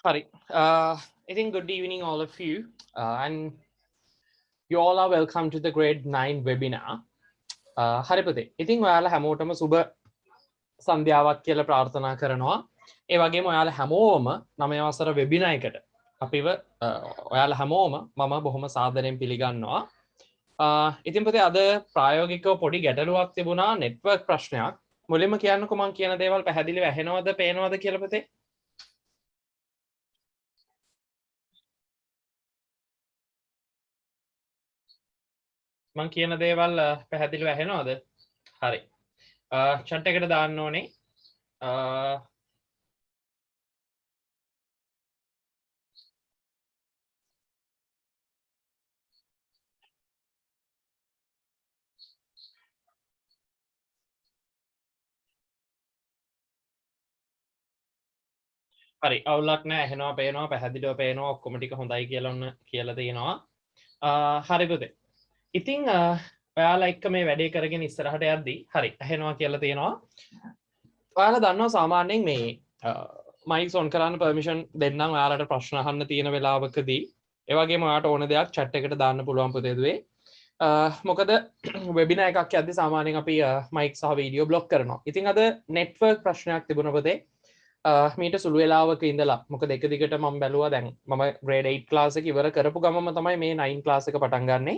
Hari. I think good evening, all of you. And you all are welcome to the grade 9 webinar. හරි පුතේ. ඉතින් ඔයාලා හැමෝටම සුබ සන්ධ්‍යාවක් කියලා ප්‍රාර්ථනා කරනවා. ඒ වගේම ඔයාලා හැමෝම 9 වසර වෙබිනා එකට අපිව ඔයාලා හැමෝම මම බොහොම සාදරයෙන් පිළිගන්නවා. ඉතින් පුතේ අද ප්‍රායෝගිකව පොඩි ගැටලුවක් තිබුණා නෙට්වර්ක් ප්‍රශ්නයක්. මුලින්ම කියන්නකෝ මම කියන දේවල් පැහැදිලිව ඇහෙනවද පේනවද කියලා පුතේ? මං කියන දේවල් පැහැදිලිව ඇහෙනවද? හරි. chat එකට දාන්න ඕනේ. හරි අවුලක් නැහැ ඇහෙනවා පේනවා පැහැදිලිව පේනවා ඔක්කොම ටික හොඳයි කියලා ඔන්න කියලා තියෙනවා. හරි පුතේ. ඉතින් ඔයාලා එක්ක මේ වැඩේ කරගෙන ඉස්සරහට යද්දී හරි ඇහෙනවා කියලා තියෙනවා. ඔයාලා දන්නවා සාමාන්‍යයෙන් මේ මයික්ස් ඔන් කරන්න පර්මිෂන් දෙන්නම් ඔයාලට ප්‍රශ්න අහන්න තියෙන වෙලාවකදී ඒ වගේම ඔයාලට ඕන දෙයක් chat එකට දාන්න පුළුවන් පුතේ දුවේ. මොකද වෙබිනා එකක් යද්දී සාමාන්‍යයෙන් අපි මයික් සහ වීඩියෝ බ්ලොක් කරනවා. ඉතින් අද නෙට්වර්ක් ප්‍රශ්නයක් තිබුණා පුතේ. මීට සුළු වෙලාවක ඉඳලා මොකද එක දිගට මම බැලුවා දැන් මම grade 8 class එක ඉවර කරපු ගමම තමයි මේ 9 class එක පටන් ගන්නෙ.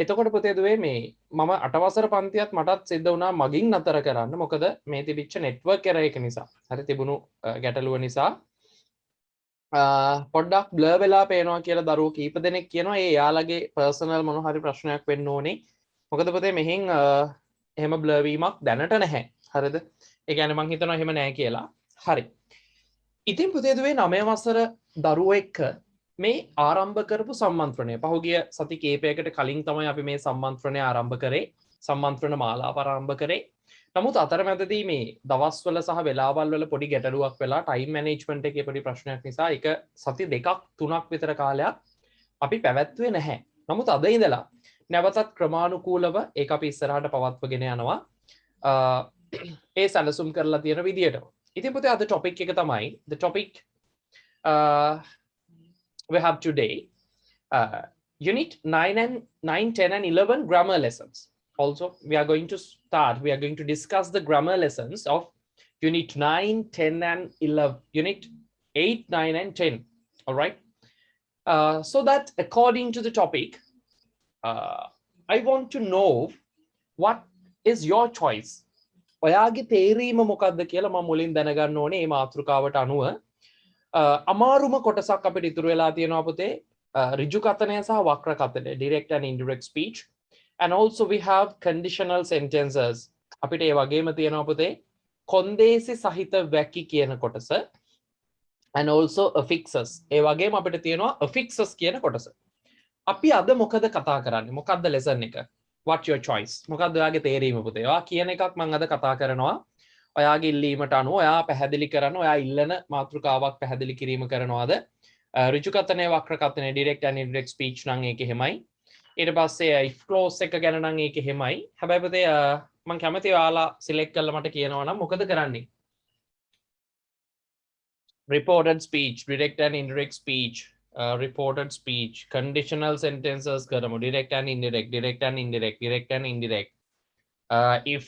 එතකොට පුතේ දුවේ මේ මම 8 වසර පන්තියත් මටත් සිද්ධ වුණා මගින් නතර කරන්න. මොකද මේ තිබිච්ච network error එක නිසා. හරි තිබුණු ගැටලුව නිසා පොඩ්ඩක් බ්ලර් වෙලා පේනවා කියලා දරුවෝ කීප දෙනෙක් කියනවා ඒ යාළගේ personal මොන හරි ප්‍රශ්නයක් වෙන්න ඕනේ. මොකද පුතේ මෙහෙන් එහෙම බ්ලර් වීමක් දැනට නැහැ. හරිද? ඒ කියන්නේ මං හිතනවා එහෙම නැහැ කියලා. හරි. ඉතින් පුතේ දුවේ 9 වසර දරුවෝ එක්ක මේ ආරම්භ කරපු සම්මන්ත්‍රණය පහුගිය සති කීපයකට කලින් තමයි අපි මේ සම්මන්ත්‍රණය ආරම්භ කරේ. සම්මන්ත්‍රණ මාලාව ආරම්භ කරේ. නමුත් අතරමැදදී මේ දවස්වල සහ වෙලාවල් වල පොඩි ගැටලුවක් වෙලා ටයිම් මැනේජ්මන්ට් එකේ පොඩි ප්‍රශ්නයක් නිසා එක සති දෙකක් තුනක් විතර කාලයක් අපි පැවැත්වුවේ නැහැ. නමුත් අද ඉඳලා නැවතත් ක්‍රමානුකූලව ඒක අපි ඉස්සරහට පවත්වගෙන යනවා. ඒ සැලසුම් කරලා තියෙන විදියට. ඉතින් පුතේ අද topic එක තමයි the topic we have today unit 9 and 9 10 and 11 grammar lessons. Also we are going to discuss the grammar lessons of unit 9 10 and 11 unit 8 9 and 10. All right, so that according to the topic I want to know what is your choice. ඔයාගේ තේරීම මොකක්ද කියලා මම මුලින් දැනගන්න ඕනේ මේ මාතෘකාවට අනුව. අමාරුම කොටසක් අපිට ඉතුරු වෙලා තියෙනවා පුතේ ඍජු කතනය සහ වක්‍ර කතනය, direct and indirect speech, and also we have conditional sentences. අපිට ඒ වගේම තියෙනවා පුතේ කොන්දේසි සහිත වැකි කියන කොටස, and also affixes. ඒ වගේම අපිට තියෙනවා affixes කියන කොටස. අපි අද මොකද කතා කරන්නේ? මොකක්ද lesson එක? What your choice? මොකක්ද ඔයාගේ තේරීම පුතේ? ඔයා කියන එකක් මම අද කතා කරනවා. ඔයාගේ ඉල්ලීමට අනුව ඔයා පැහැදිලි කරන ඔයා ඉල්ලන මාතෘකාවක් පැහැදිලි කිරීම කරනවාද? ඍජු කතනය වක්‍ර කතනය direct and indirect speech නම් ඒක එහෙමයි. ඊට පස්සේ if clause එක ගැන නම් ඒක එහෙමයි. හැබැයි පුතේ මම කැමතියි ඔයාලා select කරලා මට කියනවා නම් මොකද කරන්නේ? reported speech, direct and indirect speech, reported speech, conditional sentences කරමු, direct and indirect, direct and indirect, direct and indirect. If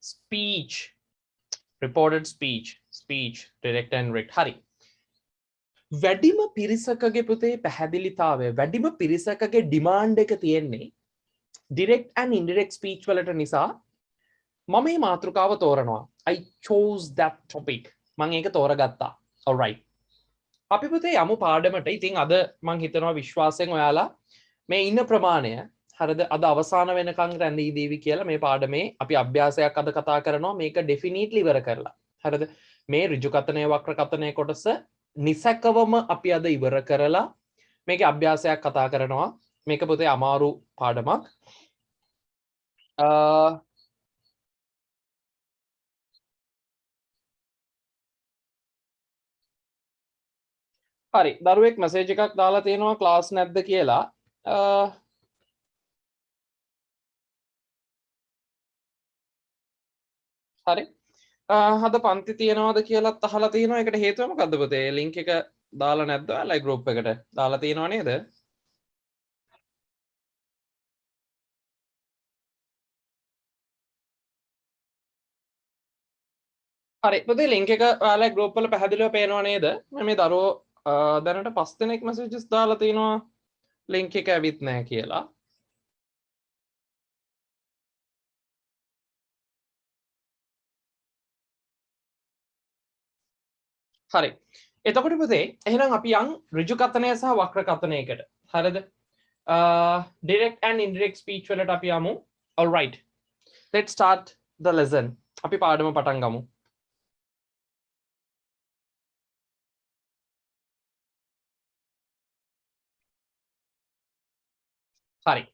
speech, reported speech, speech, direct and indirect. හරි. වැඩිම පිරිසකගේ පුතේ පැහැදිලිතාවය, වැඩිම පිරිසකගේ demand එක තියෙන්නේ direct and indirect speech වලට නිසා මම මේ මාතෘකාව තෝරනවා. I chose that topic. මම ඒක තෝරගත්තා. All right. අපි පුතේ යමු පාඩමට. ඉතින් අද මම හිතනවා විශ්වාසයෙන් ඔයාලා මේ ඉන්න ප්‍රමාණය හරිද අද අවසාන වෙනකන් රැඳී දීවි කියලා මේ පාඩමේ අපි අභ්‍යාසයක් අද කතා කරනවා මේක ඩෙෆිනිට්ලි ඉවර කරලා. හරිද? මේ ඍජු කතනය වක්‍ර කතනය කොටස නිසකවම අපි අද ඉවර කරලා මේකේ අභ්‍යාසයක් කතා කරනවා. මේක පුතේ අමාරු පාඩමක්. හරි දරුවෙක් මැසේජ් එකක් දාලා තියෙනවා ක්ලාස් නැද්ද කියලා. හරි හද පන්ති තියෙනවද කියලාත් අහලා තියෙනවා. ඒකට හේතුව මොකද්ද පුතේ? ලින්ක් එක දාලා නැද්ද ඔයාලා ගෲප් එකට? දාලා තියෙනව නේද? හරි පුතේ ලින්ක් එක ඔයාලා ගෲප් වල පැහැදිලිව පේනව නේද? මේ දරුවෝ දැනට 5 දෙනෙක් මැසේජස් දාලා තිනවා ලින්ක් එක ඇවිත් නැහැ කියලා. හරි. එතකොට පුතේ එහෙනම් අපි යන් ඍජු කතනය සහ වක්‍ර කතනයකට. හරිද? direct and indirect speech වලට අපි යමු. All right. Let's start the lesson. අපි පාඩම පටන් ගමු. හරි.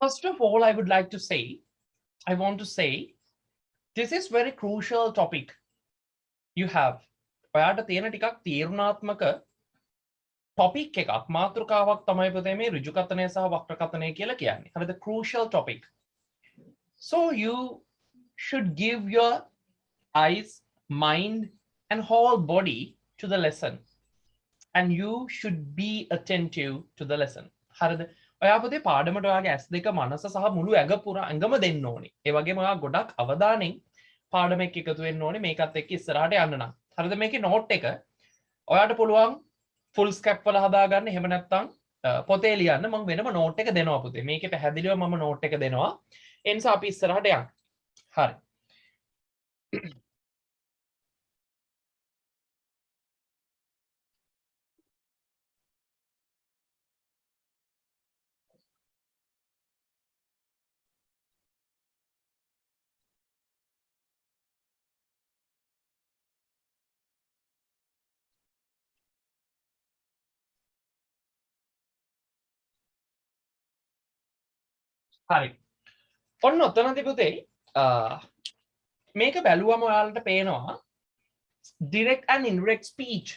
First of all, I would like to say, I want to say, this is very crucial topic you have. ඔයාට තියෙන ටිකක් තීරණාත්මක topic එකක් මාතෘකාවක් තමයි පුතේ මේ ඍජු කතනය සහ වක්‍ර කතනය කියලා කියන්නේ. හරිද? Crucial topic. So you should give your eyes, mind and whole body to the lesson. And you should be attentive to the lesson. හරිද? ඔයා පුතේ පාඩමට ඔයාගේ ඇස් දෙක මනස සහ මුළු ඇඟ පුරා ඇඟම දෙන්න ඕනේ. ඒ වගේම ඔයා ගොඩක් අවධානයෙන් පාඩම එක්ක එකතු වෙන්න ඕනේ මේකත් එක්ක ඉස්සරහට යන්න නම්. හරිද? මේකේ නෝට් එක ඔයාට පුළුවන් ෆුල් ස්කැප් වල හදා ගන්න. එහෙම නැත්නම් පොතේ ලියන්න. මම වෙනම නෝට් එක දෙනවා පුතේ. මේකේ පැහැදිලිව මම නෝට් එක දෙනවා. ඒ නිසා අපි ඉස්සරහට යන්න. හරි. හරි. ඔන්න ඔතනදී පුතේ මේක බැලුවම ඔයාලට පේනවා direct and indirect speech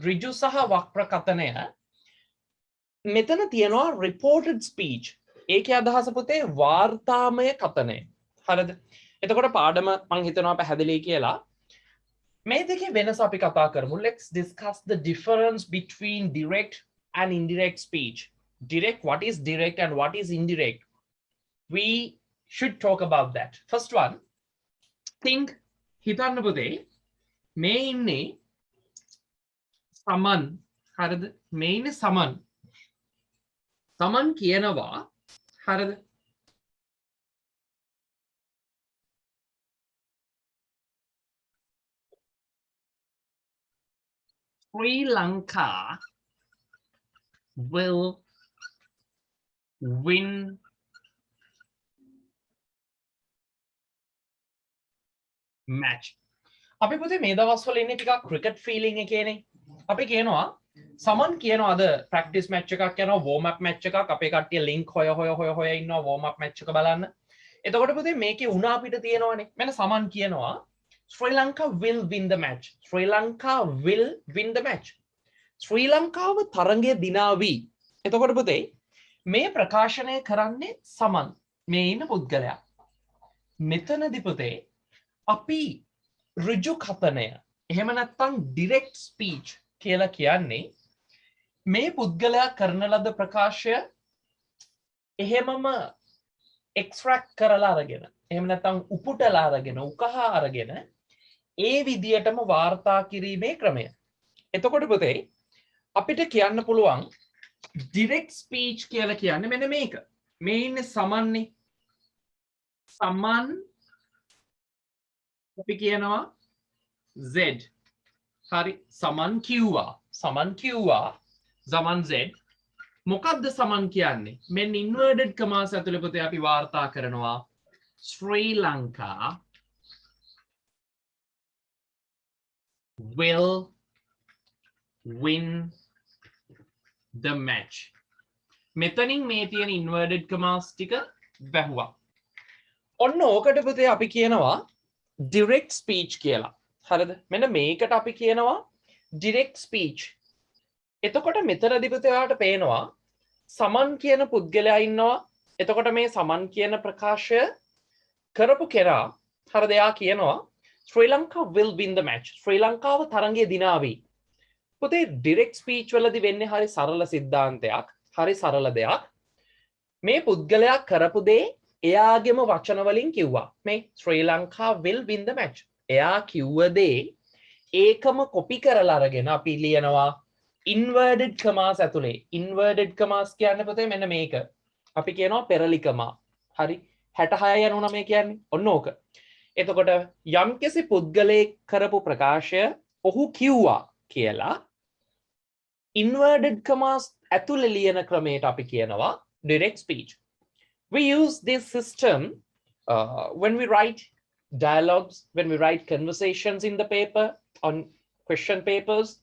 ඍජු සහ වක්‍ර කතනය මෙතන තියෙනවා reported speech. ඒකේ අදහස පුතේ වාර්තාමය කතනය. හරිද? එතකොට පාඩම මම හිතනවා පැහැදිලි කියලා. මේ දෙකේ වෙනස අපි කතා කරමු. Let's discuss the difference between direct and indirect speech. Direct, what is direct and what is indirect? We should talk about that. First one, think හිතන්න පුතේ මේ ඉන්නේ සමන්. හරිද? මේ ඉන්නේ සමන්. සමන් කියනවා හරිද? Sri Lanka will win match. අපි පුතේ මේ දවස්වල ඉන්නේ ටිකක් ක්‍රිකට් ෆීලිං එකේනේ. අපි කියනවා සමන් කියනවා අද ප්‍රැක්ටිස් මැච් එකක් යනවා වෝම් අප් මැච් එකක් අපේ කට්ටිය ලින්ක් හොය ඉන්නවා වෝම් අප් මැච් එක බලන්න. එතකොට පුතේ මේකේ උණා අපිට තියෙනවානේ. මෙන්න සමන් කියනවා Sri Lanka will win the match. Sri Lanka will win the match. ශ්‍රී ලංකාව තරගය දිනාවී. එතකොට පුතේ මේ ප්‍රකාශනය කරන්නේ සමන් මේ ඉන්න පුද්ගලයා. මෙතනදී පුතේ අපි ඍජු කතනය එහෙම නැත්නම් direct speech කියලා කියන්නේ මේ පුද්ගලයා කරන ලද ප්‍රකාශය එහෙමම extract කරලා අරගෙන එහෙම නැත්නම් උපුටලා අරගෙන උකහා අරගෙන ඒ විදියටම වාර්තා කිරීමේ ක්‍රමය. එතකොට පුතේ අපිට කියන්න පුළුවන් direct speech කියලා කියන්නේ මෙන්න මේක. මේ ඉන්නේ සමන්නේ. සමන් අපි කියනවා Z. හරි සමන් කිව්වා. සමන් කිව්වා. සමන් Z. මොකක්ද සමන් කියන්නේ? මෙන්න inverted commas ඇතුළේ පුතේ අපි වාර්තා කරනවා Sri Lanka will win the match. මෙතනින් මේ තියෙන inverted commas ටික වැහුවා. ඔන්න ඕකට පුතේ අපි කියනවා direct speech කියලා. හරිද? මෙන්න මේකට අපි කියනවා direct speech. එතකොට මෙතනදී පුතේ ඔයාලට පේනවා සමන් කියන පුද්ගලයා ඉන්නවා. එතකොට මේ සමන් කියන ප්‍රකාශය කරපු කෙනා හරිද එයා කියනවා ශ්‍රී Lanka will win the match. ශ්‍රී ලංකාව තරගය දිනාවි. පුතේ direct speech වලදී වෙන්නේ හරි සරල සිද්ධාන්තයක්. හරි සරල දෙයක්. මේ පුද්ගලයා කරපු දේ එයාගේම වචන වලින් කිව්වා. මේ ශ්‍රී Lanka will win the match. එයා කිව්ව දේ ඒකම කොපි කරලා අරගෙන අපි ලියනවා inverted commas ඇතුලේ. inverted commas කියන්නේ පුතේ මෙන්න මේක. අපි කියනවා පෙරලි කමා. හරි 66 යනවා මේ කියන්නේ. ඔන්න ඕක. එතකොට යම්කිසි පුද්ගලයෙක් කරපු ප්‍රකාශය ඔහු කිව්වා කියලා inverted commas ඇතුලේ ලියන ක්‍රමයට අපි කියනවා direct speech. We use this system when we write dialogues, when we write conversations in the paper, on question papers.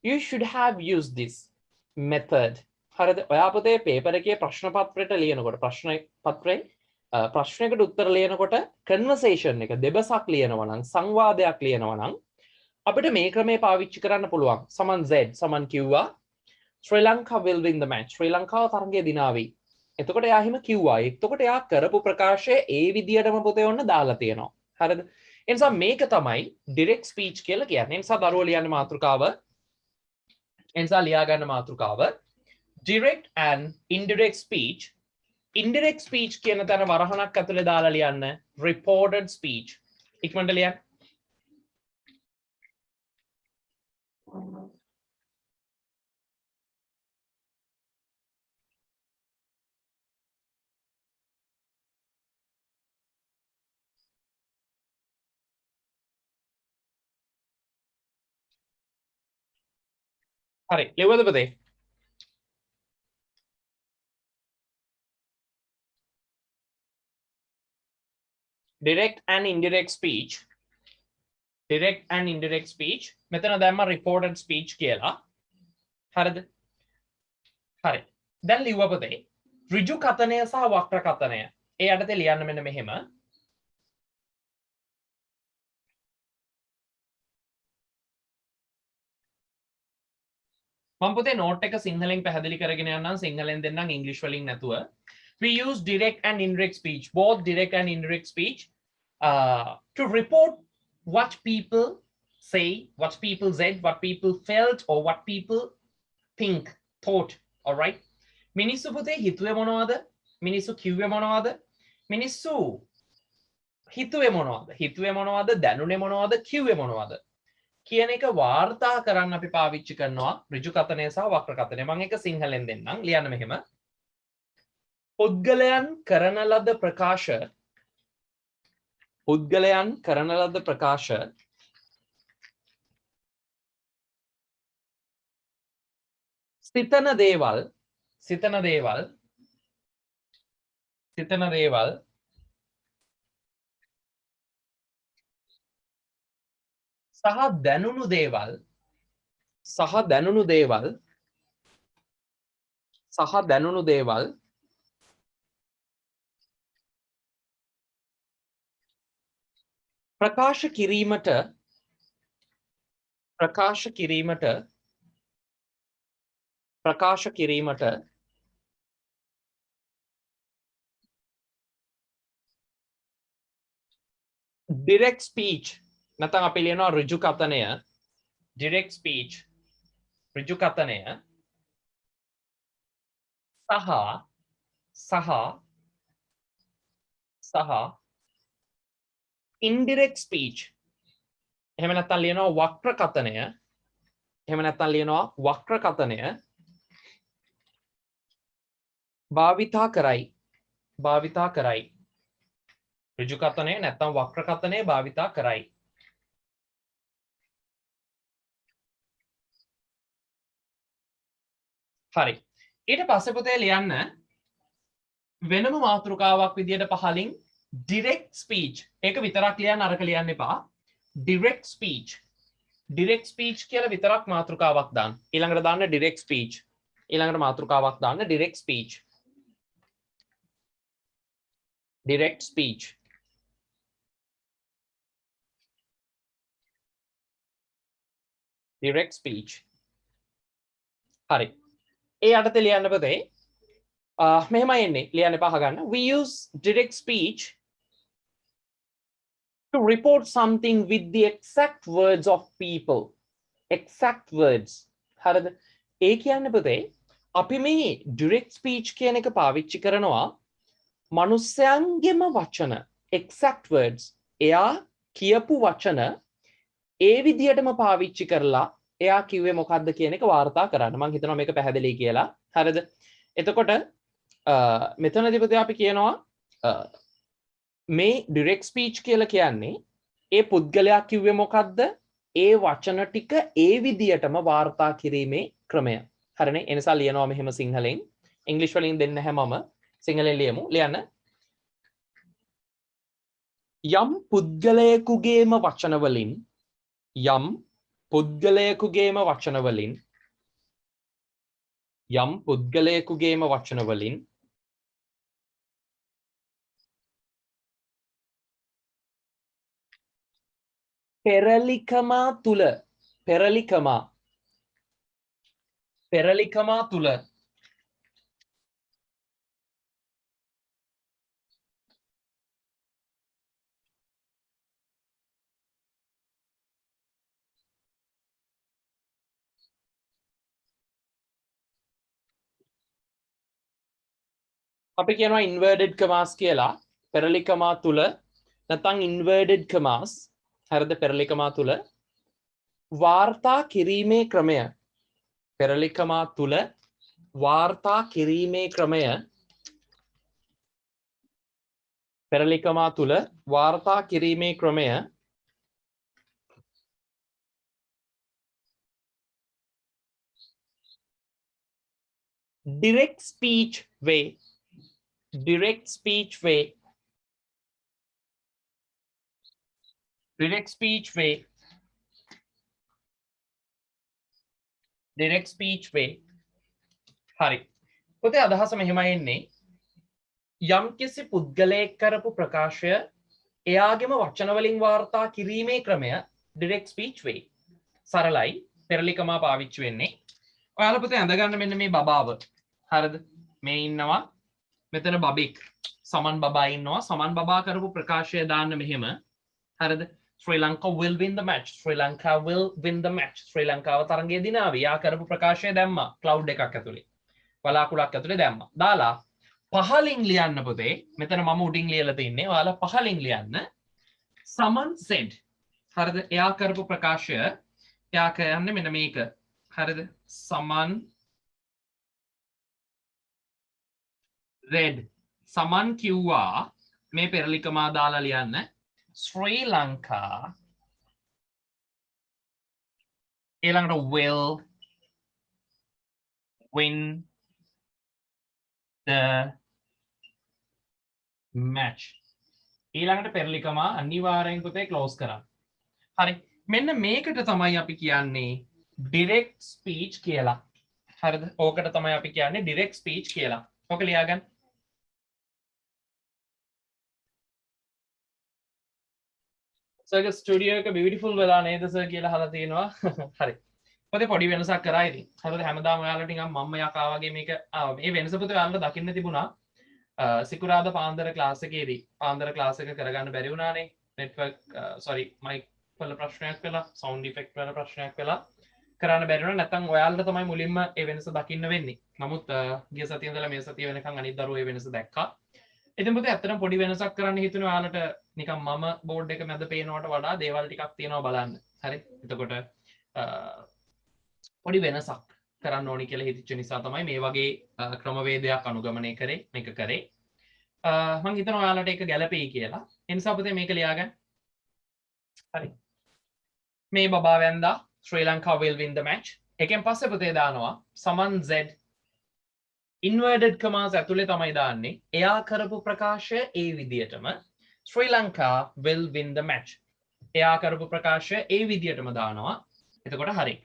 You should have used this method. හරිද? ඔයා පුතේ පේපර් එකේ ප්‍රශ්න පත්‍රයට ලියනකොට ප්‍රශ්න පත්‍රේ ප්‍රශ්නයකට උත්තර ලියනකොට කන්වර්සේෂන් එක දෙබසක් ලියනවා නම් සංවාදයක් ලියනවා නම් අපිට මේ ක්‍රමය පාවිච්චි කරන්න පුළුවන්. සමන් Z සමන් කිව්වා ශ්‍රී Lanka will win the match. ශ්‍රී ලංකාව තරගය දිනාවි. එතකොට එයා එහෙම කිව්වා. එතකොට එයා කරපු ප්‍රකාශය ඒ විදියටම පුතේ ඔන්න දාලා තියෙනවා. හරිද? ඒ නිසා මේක තමයි direct speech කියලා කියන්නේ. ඒ නිසා දරුවෝ ලියන්න මාතෘකාව එනිසා ලියා ගන්න මාතෘකාව direct and indirect speech. Indirect speech කියන තැන වරහණක් ඇතුලේ දාලා ලියන්න reported speech. ඉක්මනට ලියන්න. හරි ලියවද පුතේ? direct and indirect speech. direct and indirect speech. මෙතන දැම්ම reported speech කියලා. හරිද? හරි. දැන් ලියුව පුතේ. ඍජු කතනය සහ වක්‍ර කතනය. ඒ යටතේ ලියන්න මෙන්න මෙහෙම. මම පුතේ නෝට් එක සිංහලෙන් පැහැදිලි කරගෙන යන්නම් සිංහලෙන් දෙන්නම් ඉංග්‍රීසි වලින් නැතුව. We use direct and indirect speech, both direct and indirect speech, to report what people say, what people said, what people felt, or what people think, thought. All right? මිනිස්සු පුතේ හිතුවේ මොනවද? මිනිස්සු කිව්වේ මොනවද? මිනිස්සු හිතුවේ මොනවද? හිතුවේ මොනවද? දැනුනේ මොනවද? කිව්වේ මොනවද? කියන එක වාර්තා කරන්න අපි පාවිච්චි කරනවා ඍජු කතනය සහ වක්‍ර කතනය. මම එක සිංහලෙන් දෙන්නම්. ලියන්න මෙහෙම. පුද්ගලයන් කරන ලද ප්‍රකාශ සිතන දේවල් සහ දැනුණු දේවල් ප්‍රකාශ කිරීමට direct speech නැත්නම් අපි ලියනවා ඍජු කතනය direct speech ඍජු කතනය සහ indirect speech එහෙම නැත්නම් ලියනවා වක්‍ර කතනය භාවිතා කරයි ඍජු කතනය නැත්නම් වක්‍ර කතනය භාවිතා කරයි. හරි. ඊට පස්සේ පුතේ ලියන්න වෙනම මාතෘකාවක් විදියට පහලින් direct speech. ඒක විතරක් ලියන්න අරක ලියන්න එපා. direct speech කියලා විතරක් මාතෘකාවක් දාන්න. ඊළඟට දාන්න direct speech. ඊළඟට මාතෘකාවක් දාන්න direct speech. direct speech. හරි. ඒ යටතේ ලියන්න පුතේ මෙහෙමයි එන්නේ ලියන්න එපා අහගන්න. We use direct speech to report something with the exact words of people. Exact words. හරිද? ඒ කියන්නේ පුතේ අපි මේ direct speech කියන එක පාවිච්චි කරනවා මනුස්සයන්ගෙම වචන exact words. එයා කියපු වචන ඒ විදිහටම පාවිච්චි කරලා එයා කිව්වේ මොකද්ද කියන එක වාර්තා කරන්න. මම හිතනවා මේක පැහැදිලි කියලා. හරිද? එතකොට මෙතනදී පුතේ අපි කියනවා මේ direct speech කියලා කියන්නේ ඒ පුද්ගලයා කිව්වේ මොකද්ද? ඒ වචන ටික ඒ විදිහටම වාර්තා කිරීමේ ක්‍රමය. හරිනේ? ඒ නිසා ලියනවා මෙහෙම සිංහලෙන්. ඉංග්‍රීසි වලින් දෙන්න හැමම සිංහලෙන් ලියමු. ලියන්න. යම් පුද්ගලයෙකුගේම වචන වලින් යම් පුද්ගලයෙකුගේම වචන වලින් යම් පුද්ගලයෙකුගේම වචන වලින් පෙරලිකමා තුල පෙරලිකමා තුල අපි කියනවා inverted commas කියලා පෙරලිකමා තුල නැත්නම් inverted commas හරිද පෙරලිකමා තුල වාර්තා කිරීමේ ක්‍රමය පෙරලිකමා තුල වාර්තා කිරීමේ ක්‍රමය පෙරලිකමා තුල වාර්තා කිරීමේ ක්‍රමය direct speech way direct speech way direct speech way direct speech way හරි පුතේ අදහස මෙහෙමයි එන්නේ යම්කිසි පුද්ගලයෙක් කරපු ප්‍රකාශය එයාගේම වචන වලින් වාර්තා කිරීමේ ක්‍රමය direct speech way සරලයි පෙරලිකමා පාවිච්චි වෙන්නේ ඔයාලා පුතේ අඳගන්න මෙන්න මේ බබාව හරිද මේ ඉන්නවා මෙතන බබෙක් සමන් බබා ඉන්නවා සමන් බබා කරපු ප්‍රකාශය දාන්න මෙහෙම හරිද Sri Lanka will win the match Sri Lanka will win the match Sri Lankaව තරගය දිනාවි යා කරපු ප්‍රකාශය දැම්මා cloud එකක් ඇතුලේ වලාකුළක් ඇතුලේ දැම්මා දාලා පහලින් ලියන්න පුතේ මෙතන මම උඩින් ලියලා තින්නේ ඔයාලා පහලින් ලියන්න someone said හරිද එයා කරපු ප්‍රකාශය එයා කියන්නේ මෙන්න මේක හරිද someone read someone කිව්වා මේ පෙරලිකමා දාලා ලියන්න Sri Lanka ඊළඟට will win the match ඊළඟට පෙරලිකමා අනිවාර්යෙන් පුතේ ක්ලෝස් කරන්න හරි මෙන්න මේකට තමයි අපි කියන්නේ direct speech කියලා හරිද ඕකට තමයි අපි කියන්නේ direct speech කියලා ඔක ලියාගන්න සර්ගේ ස්ටුඩියෝ එක බියුටිෆුල් වෙලා නේද සර් කියලා අහලා තියෙනවා හරි පොතේ පොඩි වෙනසක් කරා ඉතින් හරිද හැමදාම ඔයාලට නිකන් මම්ම යකා වගේ මේක මේ වෙනස පොතේ ඔයාලට දකින්න තිබුණා සිකුරාදා පාන්දර ක්ලාස් එකේදී පාන්දර ක්ලාස් එක කරගන්න බැරි වුණානේ නෙට්වර්ක් සෝරි මයික් වල ප්‍රශ්නයක් වෙලා සවුන්ඩ් ඉෆෙක්ට් වල ප්‍රශ්නයක් වෙලා කරන්න බැරි වුණා නැත්නම් ඔයාලට තමයි මුලින්ම ඒ වෙනස දකින්න වෙන්නේ නමුත් ගිය සතියේ ඉඳලා මේ සතිය වෙනකන් අනිත් දරුවෝ ඒ වෙනස දැක්කා ඉතින් පුතේ ඇත්තටම පොඩි වෙනසක් කරන්න හිතුනේ ඔයාලට නිකන් මම බෝඩ් එක මැද පේනවට වඩා දේවල් ටිකක් තියෙනවා බලන්න හරි එතකොට පොඩි වෙනසක් කරන්න ඕනි කියලා හිතච්ච නිසා තමයි මේ වගේ ක්‍රමවේදයක් අනුගමනය කරේ මේක කරේ මම හිතනවා ඔයාලට ඒක ගැළපෙයි කියලා ඒ නිසා පුතේ මේක ලියාගන්න හරි මේ බබා වැන්දා Sri Lanka will win the match එකෙන් පස්සේ පුතේ දානවා someone said inverted commas ඇතුලේ තමයි දාන්නේ එයා කරපු ප්‍රකාශය ඒ විදියටම Sri Lanka will win the match එයා කරපු ප්‍රකාශය ඒ විදියටම දානවා එතකොට හරි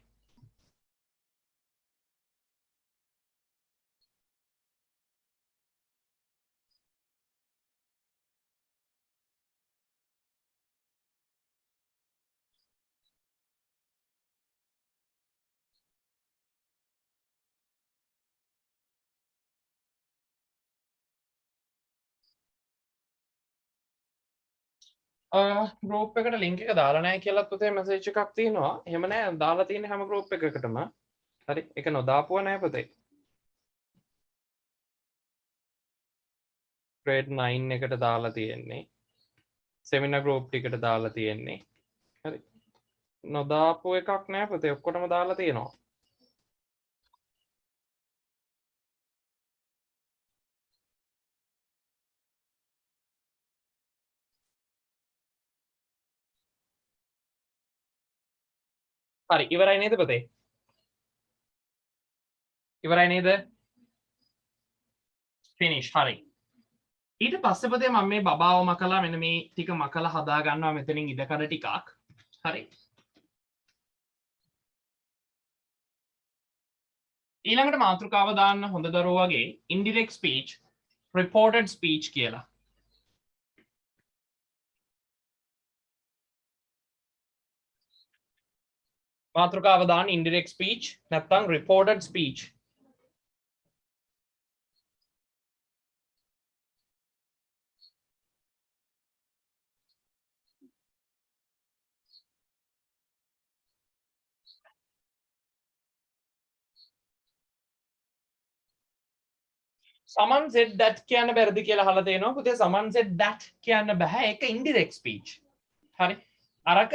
ගෲප් එකට ලින්ක් එක දාලා නැහැ කියලා පුතේ මැසේජ් එකක් තියෙනවා. එහෙම නැහැ දාලා තියෙන හැම ගෲප් එකකටම. හරි ඒක නොදාපුවා නැහැ පුතේ. grade 9 එකට දාලා තියෙන්නේ. seminar group ටිකට දාලා තියෙන්නේ. හරි. නොදාපු එකක් නැහැ පුතේ ඔක්කොටම දාලා තියෙනවා. හරි ඉවරයි නේද පුතේ? ඉවරයි නේද? finish හරි. ඊට පස්සේ පුතේ මම මේ බබාව මකලා මෙන්න මේ ටික මකලා හදා ගන්නවා මෙතනින් ඉඩකඩ ටිකක්. හරි. ඊළඟට මාතෘකාව දාන්න හොඳ දරුවෝ වගේ indirect speech reported speech කියලා. මාතෘකාව දාන්න indirect speech නැත්නම් reported speech. someone said that කියන්න බැරිද කියලා අහලා තියෙනවා පුතේ. someone said that කියන්න බෑ ඒක indirect speech. හරි. අරක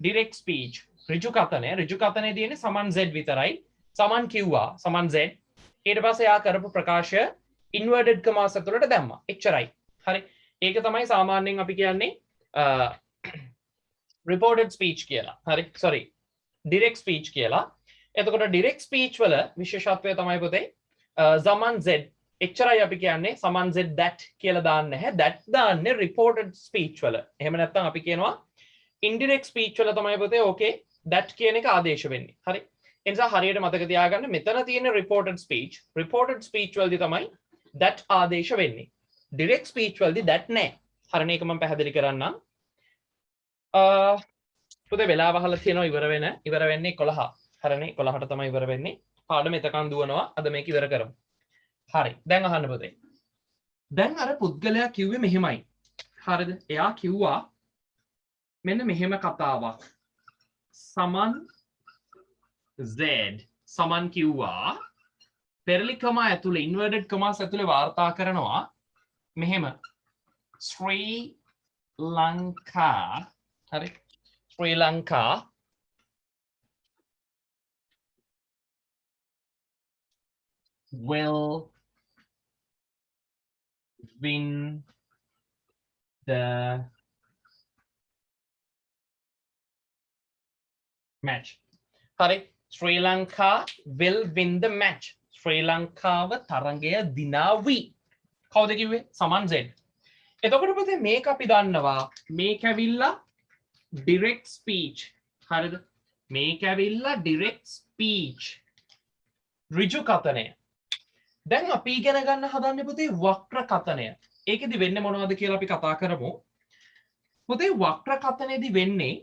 direct speech ඍජු කතනය තියෙන්නේ someone said විතරයි. someone කිව්වා someone said ඊට පස්සේ යා කරපු ප්‍රකාශය inverted commas ඇතුළට දැම්මා. එච්චරයි. හරි. ඒක තමයි සාමාන්‍යයෙන් අපි කියන්නේ reported speech කියලා. හරි. sorry direct speech කියලා. එතකොට direct speech වල විශේෂත්වය තමයි පුතේ someone said එච්චරයි අපි කියන්නේ someone said that කියලා දාන්නේ නැහැ. that දාන්නේ reported speech වල. එහෙම නැත්නම් අපි කියනවා indirect speech වල තමයි පුතේ okay that කියන එක ආදේශ වෙන්නේ. හරි. ඒ නිසා හරියට මතක තියාගන්න මෙතන තියෙන reported speech වලදී තමයි that ආදේශ වෙන්නේ. direct speech වලදී that නැහැ. හරිනේ ඒක මම පැහැදිලි කරන්නම්. පුතේ වෙලාව අහලා තියෙනවා ඉවර වෙන්නේ 11. හරිනේ 11ට තමයි ඉවර වෙන්නේ. පාඩම එතකන් දුවනවා. අද මේක ඉවර කරමු. හරි දැන් අහන්න පුතේ. දැන් අර පුද්ගලයා කිව්වේ මෙහෙමයි. හරිද? එයා කිව්වා මෙන්න මෙහෙම කතාවක්. someone කිව්වා පෙරලි කමා ඇතුලේ inverted commas ඇතුලේ වාර්තා කරනවා මෙහෙම ශ්‍රී ලංකා හරි ශ්‍රී Lanka will win the match. හරි ශ්‍රී Lanka will win the match. ශ්‍රී ලංකාව තරගය දිනාවි. කවුද කිව්වේ? someone said. එතකොට පුතේ මේක අපි දන්නවා මේක ඇවිල්ලා direct speech. හරිද? මේක ඇවිල්ලා direct speech. ඍජු කතනය. දැන් අපි ඉගෙන ගන්න හදන්නේ පුතේ වක්‍ර කතනය. ඒකෙදි වෙන්නේ මොනවද කියලා අපි කතා කරමු. පුතේ වක්‍ර කතනයේදී වෙන්නේ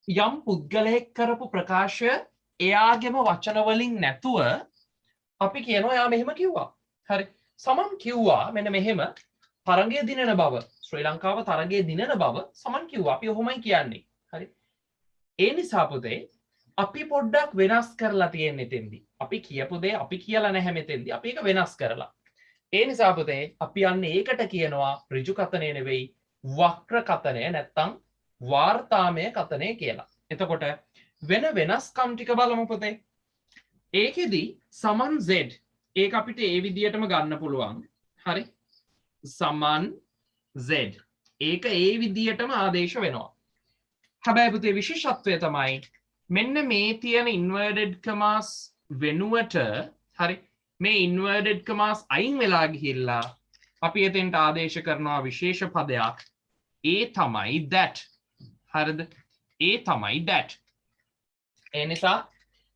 යම් පුද්ගලයෙක් කරපු ප්‍රකාශය එයාගේම වචන වලින් නැතුව අපි කියනවා එයා මෙහෙම කිව්වා. හරි. සමන් කිව්වා මෙන්න මෙහෙම තරගය දිනන බව. ශ්‍රී ලංකාව තරගය දිනන බව සමන් කිව්වා. අපි ඔහොමයි කියන්නේ. හරි. ඒ නිසා පුතේ අපි පොඩ්ඩක් වෙනස් කරලා තියෙන්නේ එතෙන්දී. අපි කියපු දේ අපි කියලා නැහැ මෙතෙන්දී. අපි ඒක වෙනස් කරලා. ඒ නිසා පුතේ අපි යන්නේ ඒකට කියනවා ඍජු කතනය නෙවෙයි වක්‍ර කතනය නැත්තම් වාර්තාමය කතනය කියලා. එතකොට වෙන වෙනස්කම් ටික බලමු පුතේ. ඒකෙදි someone said ඒක අපිට ඒ විදිහටම ගන්න පුළුවන්. හරි. someone said ඒක ඒ විදිහටම ආදේශ වෙනවා. හැබැයි පුතේ විශේෂත්වය තමයි මෙන්න මේ තියෙන inverted commas වෙනුවට හරි මේ inverted commas අයින් වෙලා ගිහිල්ලා අපි එතෙන්ට ආදේශ කරනවා විශේෂ පදයක්. ඒ තමයි that. හරිද? ඒ තමයි that. ඒ නිසා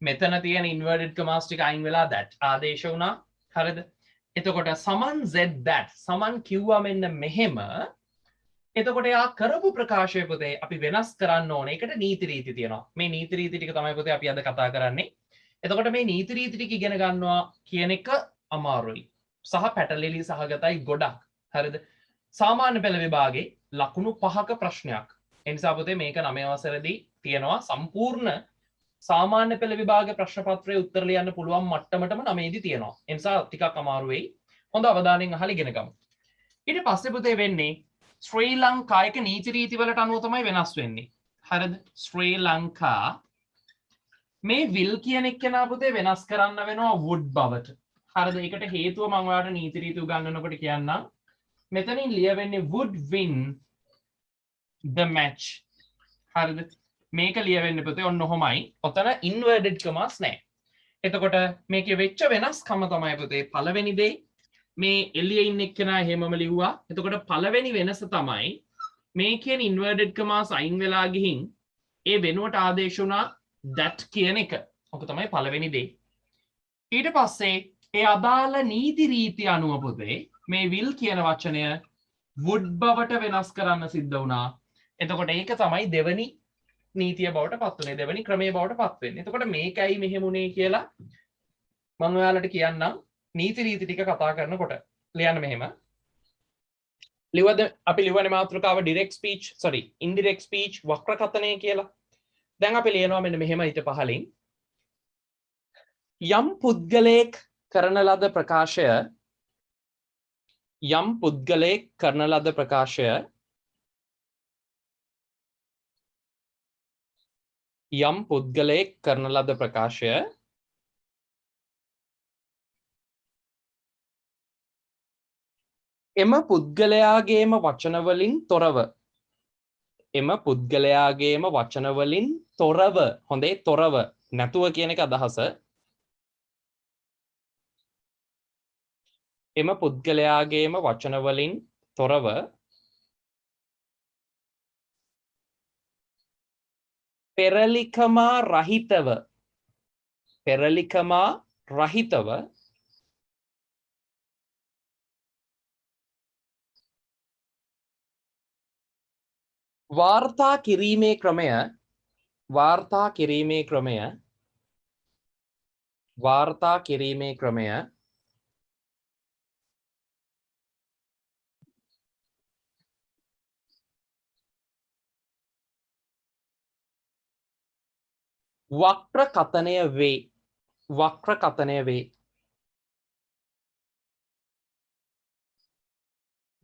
මෙතන තියෙන inverted commas ටික අයින් වෙලා that ආදේශ වුණා. හරිද? එතකොට someone said that. someone කිව්වා මෙන්න මෙහෙම. එතකොට යා කරපු ප්‍රකාශය පුතේ අපි වෙනස් කරන්න ඕනේ. ඒකට නීති රීති තියෙනවා. මේ නීති රීති ටික තමයි පුතේ අපි අද කතා කරන්නේ. එතකොට මේ නීති රීති ටික ඉගෙන ගන්නවා කියන එක අමාරුයි. සහ පැටලෙලි සහගතයි ගොඩක්. හරිද? සාමාන්‍ය පෙළ විභාගේ ලකුණු 5ක ප්‍රශ්නයක්. ඒ නිසා පුතේ මේක 9 වසරේදී තියෙනවා සම්පූර්ණ සාමාන්‍ය පෙළ විභාගයේ ප්‍රශ්න පත්‍රයේ උත්තර ලියන්න පුළුවන් මට්ටමටම 9 දී තියෙනවා. ඒ නිසා ටිකක් අමාරු වෙයි. හොඳ අවධානයෙන් අහලා ඉගෙන ගමු. ඊට පස්සේ පුතේ වෙන්නේ ශ්‍රී ලංකායක නීති රීති වලට අනුව තමයි වෙනස් වෙන්නේ. හරිද? ශ්‍රී ලංකා මේ will කියන එක නා පුතේ වෙනස් කරන්න වෙනවා would බවට. හරිද? ඒකට හේතුව මම ඔයාලට නීති රීති උගන්වනකොට කියන්නම්. මෙතනින් ලියවෙන්නේ would win the match. හරිද? මේක ලියවෙන්නේ පුතේ ඔන්න ඔහොමයි. ඔතන inverted commas නැහැ. එතකොට මේකේ වෙච්ච වෙනස්කම තමයි පුතේ පළවෙනි දේ මේ එළියේ ඉන්න එක්කෙනා එහෙමම ලිව්වා. එතකොට පළවෙනි වෙනස තමයි මේ කියන inverted commas අයින් වෙලා ගිහින් ඒ වෙනුවට ආදේශ වුණා that කියන එක. ඔක තමයි පළවෙනි දේ. ඊට පස්සේ ඒ අදාළ නීති රීති අනුව පුතේ මේ will කියන වචනය would බවට වෙනස් කරන්න සිද්ධ වුණා. එතකොට ඒක තමයි දෙවනි නීතිය බවට පත් වෙන්නේ. දෙවනි ක්‍රමයේ බවට පත් වෙන්නේ. එතකොට මේකයි මෙහෙම උනේ කියලා මම ඔයාලට කියන්නම් නීති රීති ටික කතා කරනකොට. ලියන්න මෙහෙම. ලිව්වද අපි ලිව්වනේ මාතෘකාව direct speech sorry indirect speech වක්‍රකථනය කියලා. දැන් අපි ලියනවා මෙන්න මෙහෙම ඊට පහලින්. යම් පුද්ගලයෙක් කරන ලද ප්‍රකාශය යම් පුද්ගලයෙක් කරන ලද ප්‍රකාශය යම් පුද්ගලයෙක් කරන ලද ප්‍රකාශය එම පුද්ගලයාගේම වචනවලින් තොරව එම පුද්ගලයාගේම වචනවලින් තොරව හොඳේ තොරව නැතුව කියන එක අදහස එම පුද්ගලයාගේම වචනවලින් තොරව පෙරලිකමා රහිතව වාර්තා කිරීමේ ක්‍රමය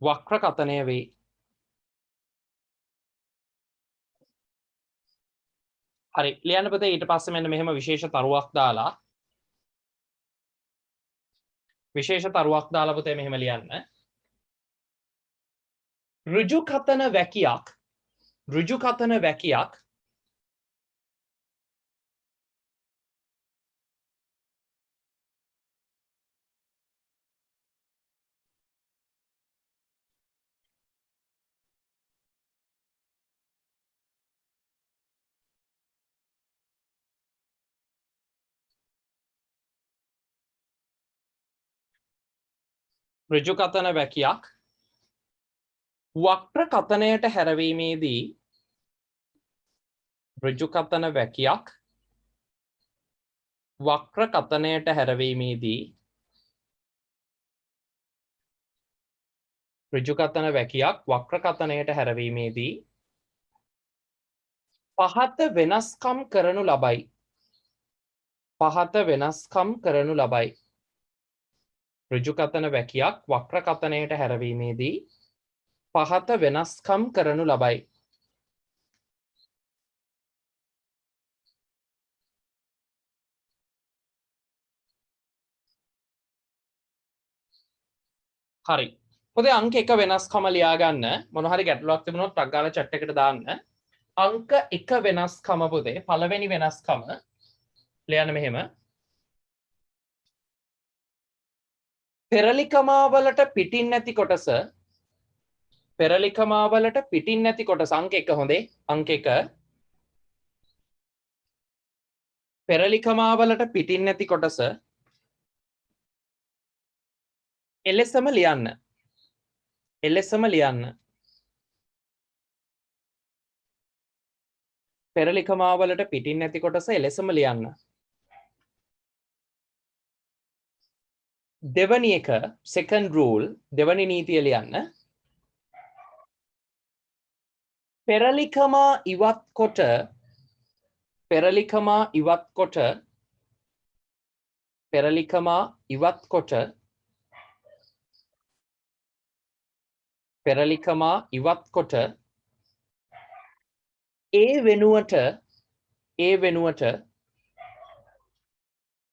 වක්‍රකථනය වේ. හරි ලියන්න පුතේ ඊට පස්සේ මෙන්න මෙහෙම විශේෂ තරුවක් දාලා පුතේ මෙහෙම ලියන්න. ඍජු කතන වැකියක් ඍජු කතන වැකියක් වක්‍ර කතනයට හැරවීමේදී පහත වෙනස්කම් කරනු ලබයි. ඍජු කතන වැකියක් වක්‍ර කතනයට හැරවීමේදී පහත වෙනස්කම් කරනු ලබයි. හරි. පොතේ අංක 1 වෙනස්කම ලියා ගන්න. මොන හරි ගැටලුවක් තිබුණොත් ටක් ගාලා chat එකට දාන්න. අංක 1 වෙනස්කම පොතේ පළවෙනි වෙනස්කම ලියන්න මෙහෙම. පෙරලිකමාවලට පිටින් නැති කොටස අංක 1 හොඳේ අංක 1 පෙරලිකමාවලට පිටින් නැති කොටස එලෙසම ලියන්න. පෙරලිකමාවලට පිටින් නැති කොටස එලෙසම ලියන්න. දෙවනි එක second rule දෙවනි නීතිය ලියන්න. පෙරලිකමා ඉවත් කොට පෙරලිකමා ඉවත් කොට පෙරලිකමා ඉවත් කොට පෙරලිකමා ඉවත් කොට ඒ වෙනුවට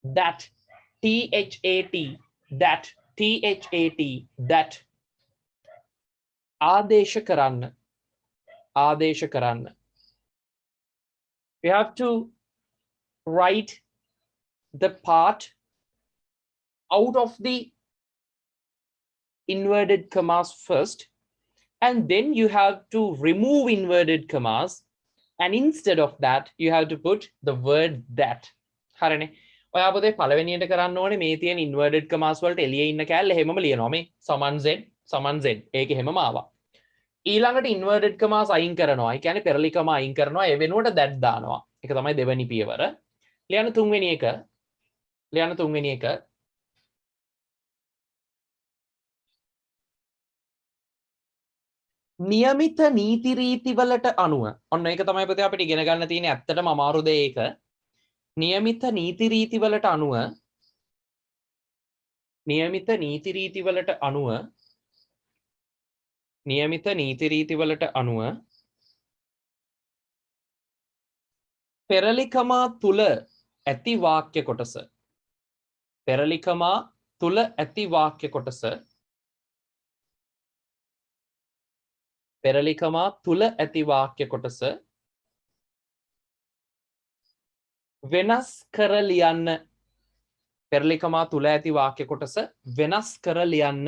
that that ආදේශ කරන්න we have to write the part out of the inverted commas first, and then you have to remove inverted commas, and instead of that you have to put the word that. හරිනේ. ඔයා පොතේ පළවෙනියට කරන්න ඕනේ මේ තියෙන inverted commas වලට එළියේ ඉන්න කැලේ හැමම ලියනවා. මේ සමන් z ඒකේ හැමම ආවා. ඊළඟට inverted commas අයින් කරනවා. ඒ කියන්නේ පෙරලිකම අයින් කරනවා. ඒ වෙනුවට that දානවා. ඒක තමයි දෙවෙනි පියවර. ලියන්න තුන්වෙනි එක නියමිත නීති රීති වලට අනුව ඔන්න ඒක තමයි පුතේ අපිට ඉගෙන ගන්න තියෙන ඇත්තටම අමාරු දේ ඒක. නියමිත නීති රීති වලට අනුව පෙරලිකමා තුල ඇති වාක්‍ය කොටස වෙනස් කර ලියන්න. පෙරලිකමා තුල ඇති වාක්‍ය කොටස වෙනස් කර ලියන්න.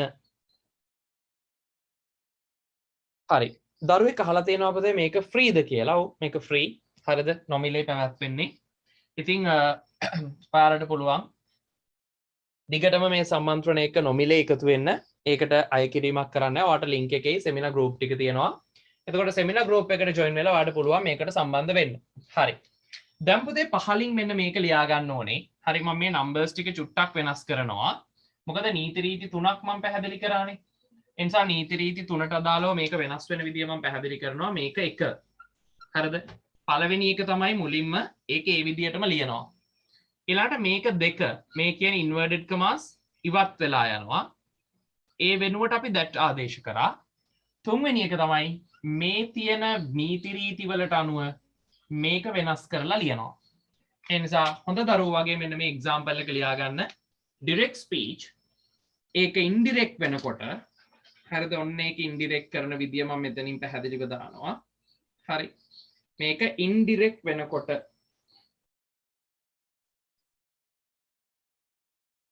හරි. දරුවෙක් අහලා තියෙනවා අපතේ මේක ෆ්‍රීද කියලා. ඔව් මේක ෆ්‍රී. හරිද? නොමිලේ පැවැත්වෙන්නේ. ඉතින් ඔයාලට පුළුවන් දිගටම මේ සම්මන්ත්‍රණය එක්ක නොමිලේ එකතු වෙන්න. ඒකට අය කිරීමක් කරන්න. ඔයාලට link එකේ seminar group ටික තියෙනවා. එතකොට seminar group එකට join වෙලා ඔයාලට පුළුවන් මේකට සම්බන්ධ වෙන්න. හරි. දැන් පුතේ පහලින් මෙන්න මේක ලියා ගන්න ඕනේ. හරි මම මේ numbers ටික චුට්ටක් වෙනස් කරනවා. මොකද නීති රීති තුනක් මම පැහැදිලි කරානේ. ඒ නිසා නීති රීති තුනට අදාළව මේක වෙනස් වෙන විදිය මම පැහැදිලි කරනවා. මේක 1. හරිද? පළවෙනි එක තමයි මුලින්ම ඒක ඒ විදියටම ලියනවා. ඊළාට මේක 2. මේ කියන inverted commas ඉවත් වෙලා යනවා. ඒ වෙනුවට අපි that ආදේශ කරා. තුන්වෙනි එක තමයි මේ තියෙන නීති රීති වලට අනුව මේක වෙනස් කරලා ලියනවා. ඒ නිසා හොඳ දරුවෝ වගේ මෙන්න මේ example එක ලියා ගන්න. direct speech ඒක indirect වෙනකොට හරිද? ඔන්න ඒක indirect කරන විදිය මම මෙතනින් පැහැදිලිව දානවා. හරි. මේක indirect වෙනකොට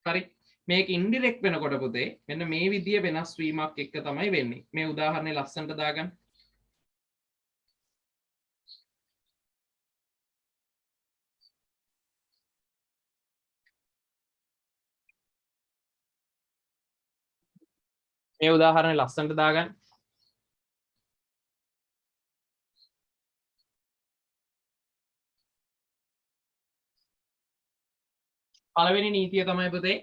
හරි. මේක indirect වෙනකොට පුතේ මෙන්න මේ විදිය වෙනස් වීමක් එක්ක තමයි වෙන්නේ. මේ උදාහරණේ ලස්සනට දාගන්න. මේ උදාහරණේ ලස්සනට දාගන්න. පළවෙනි නීතිය තමයි පුතේ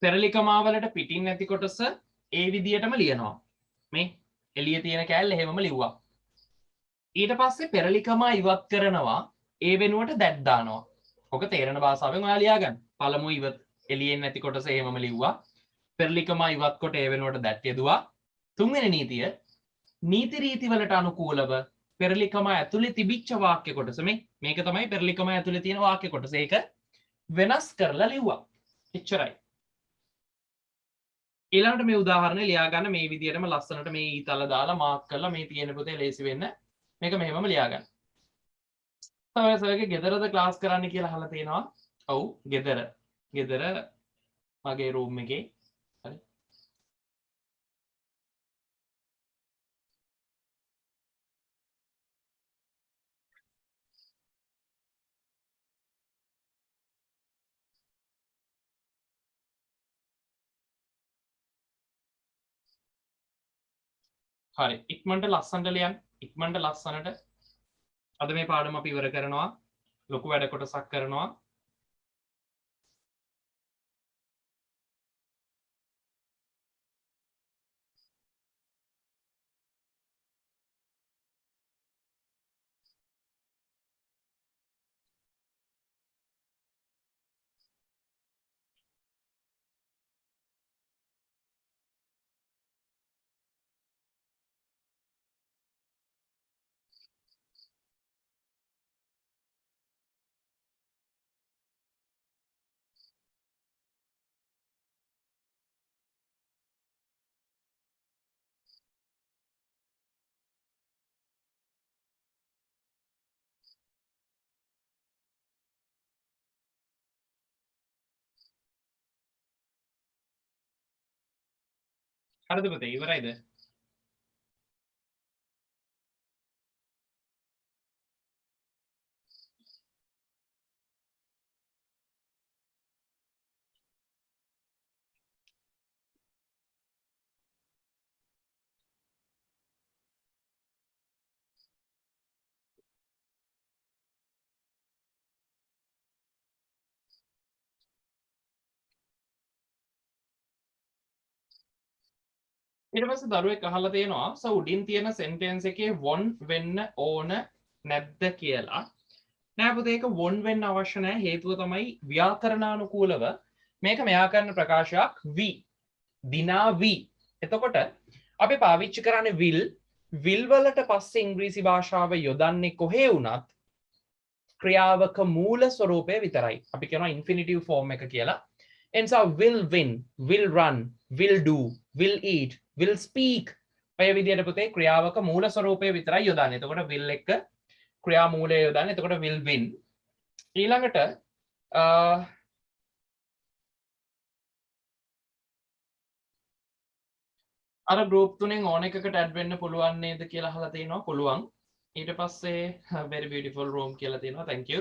පෙරලිකමා වලට පිටින් නැති කොටස ඒ විදියටම ලියනවා. මේ එළිය තියෙන කෑල්ල එහෙමම ලිව්වා. ඊට පස්සේ පෙරලිකමා ඉවත් කරනවා ඒ වෙනුවට that දානවා. ඔක තේරෙන භාෂාවෙන් ඔයා ලියා ගන්න. පළමු ඉවත් එළියෙන් නැති කොටස එහෙමම ලිව්වා. පෙරලිකමා ඉවත් කොට ඒ වෙනුවට that යෙදුවා. තුන්වෙනි නීතිය නීති රීති වලට අනුකූලව පෙරලිකමා ඇතුලේ තිබිච්ච වාක්‍ය කොටස මේක තමයි පෙරලිකමා ඇතුලේ තියෙන වාක්‍ය කොටස. ඒක වෙනස් කරලා ලිව්වා. එච්චරයි. ඊළඟට මේ උදාහරණය ලියා ගන්න මේ විදියටම ලස්සනට මේ ඊතල දාලා මාක් කරලා මේ තියෙන පොතේ ලේසි වෙන්න මේක මෙහෙමම ලියා ගන්න. තමයි සර්ගේ ගෙදරද ක්ලාස් කරන්න කියලා අහලා තියෙනවා. ඔව් ගෙදර මගේ රූම් එකේ. හරි. හරි ඉක්මනට ලස්සනට ලියන්න. ඉක්මනට ලස්සනට. අද මේ පාඩම අපි ඉවර කරනවා. ලොකු වැඩ කොටසක් කරනවා. හරිද පුතේ ඉවරයිද? ඊට පස්සේ දරුවෙක් අහලා තියෙනවා උඩින් තියෙන සෙන්ටෙන්ස් එකේ වොන් වෙන්න ඕන නැද්ද කියලා. නෑ පුතේ ඒක වොන් වෙන්න අවශ්‍ය නැහැ. හේතුව තමයි ව්‍යාකරණානුකූලව මේක ව්‍යාකරණ ප්‍රකාශයක් වී දිනා වී. එතකොට අපි පාවිච්චි කරන්නේ will වලට පස්සේ ඉංග්‍රීසි භාෂාව යොදන්නේ කොහේ වුණත් ක්‍රියාවක මූල ස්වරූපය විතරයි. අපි කියනවා ඉන්ෆිනිටිව් ෆෝම් එක කියලා. එනිසා will win, will run, will do, will eat, will speak ඔය විදිහට පුතේ ක්‍රියාවක මූල ස්වරූපය විතරයි යොදන්නේ. එතකොට will එක ක්‍රියා මූලය යොදන්නේ. එතකොට will win. ඊළඟට අර group තුනෙන් ඕන එකකට add වෙන්න පුළුවන් නේද කියලා අහලා තිනවා. පුළුවන්. ඊට පස්සේ very beautiful room කියලා තියෙනවා. thank you.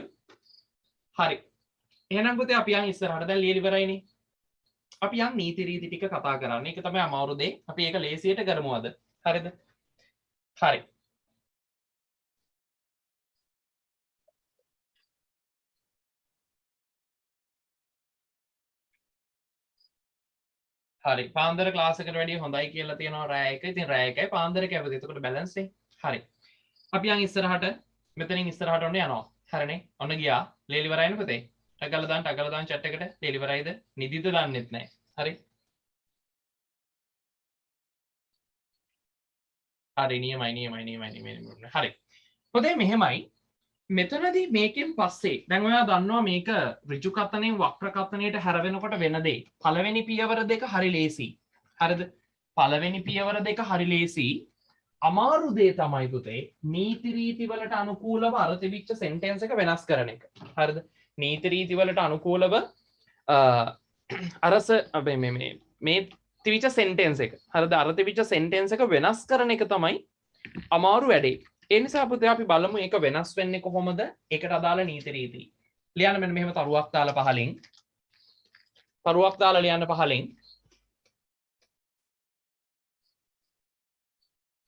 හරි. එහෙනම් පුතේ අපි යන් ඉස්සරහට දැන් ලියලා ඉවරයිනේ. අපි යන් නීති රීති ටික කතා කරන්නේ. ඒක තමයි අමාරු දේ. අපි ඒක ලේසියට කරමු අද. හරිද? හරි. හරි. පාන්දර ක්ලාස් එකට වැඩිය හොඳයි කියලා තියෙනවා රෑ එක. ඉතින් රෑ එකයි පාන්දර කැපද. එතකොට බැලන්ස් නේ. හරි. අපි යන් ඉස්සරහට මෙතනින් ඉස්සරහට ඔන්න යනවා. හරිනේ. ඔන්න ගියා. ලියලා ඉවරයිනේ පුතේ. ටගල දාන්න chat එකට ලියලා ඉවරයිද? නිදිද දන්නෙත් නැහැ. හරි. හරි නියමයි. හරි. පොතේ මෙහෙමයි. මෙතනදී මේකෙන් පස්සේ දැන් ඔයා දන්නවා මේක ඍජු කතනෙන් වක්‍ර කතනයට හැරවෙනකොට වෙන දේ. පළවෙනි පියවර දෙක හරි ලේසි. හරිද? පළවෙනි පියවර දෙක හරි ලේසි. අමාරු දේ තමයි පුතේ නීති රීති වලට අනුකූලව අර තිබිච්ච සෙන්ටෙන්ස් එක වෙනස් කරන එක. හරිද? නීති රීති වලට අනුකූලව අරස මේ තිබිච්ච සෙන්ටෙන්ස් එක. හරිද? අර තිබිච්ච සෙන්ටෙන්ස් එක වෙනස් කරන එක තමයි අමාරු වැඩේ. ඒ නිසා පුතේ අපි බලමු ඒක වෙනස් වෙන්නේ කොහොමද? ඒකට අදාළ නීති රීති. ලියන්න මෙන්න මෙහෙම තරුවක් දාලා පහලින්. තරුවක් දාලා ලියන්න පහලින්.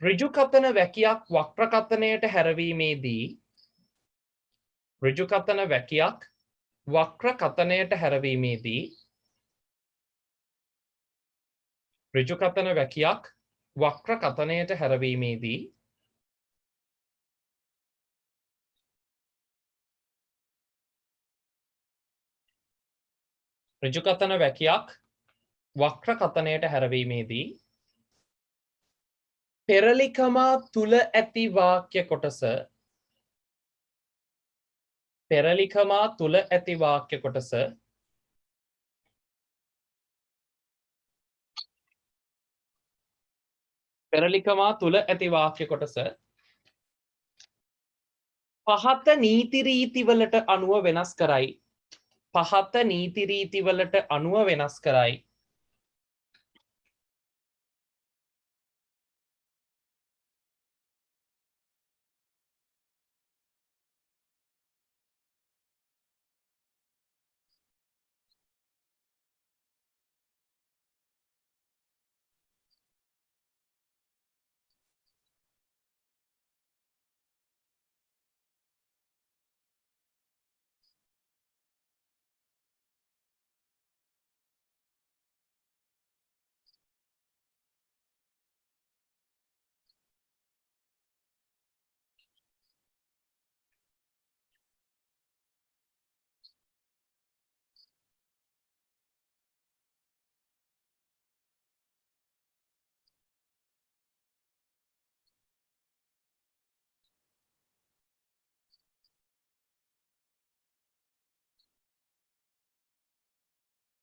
ඍජු කතන වැකියක් වක්‍ර කතනයට හැරවීමේදී ඍජු කතන වැකියක් වක්‍ර කතනයට හැරවීමේදී ඍජු කතන වැකියක් වක්‍ර කතනයට හැරවීමේදී ඍජු කතන වැකියක් වක්‍ර කතනයට හැරවීමේදී පෙරලිකමා තුල ඇති වාක්‍ය කොටස පෙරලිකමා තුල ඇති වාක්‍ය කොටස පෙරලිකමා තුල ඇති වාක්‍ය කොටස පහත නීති රීති වලට අනුව වෙනස් කරයි. පහත නීති රීති වලට අනුව වෙනස් කරයි.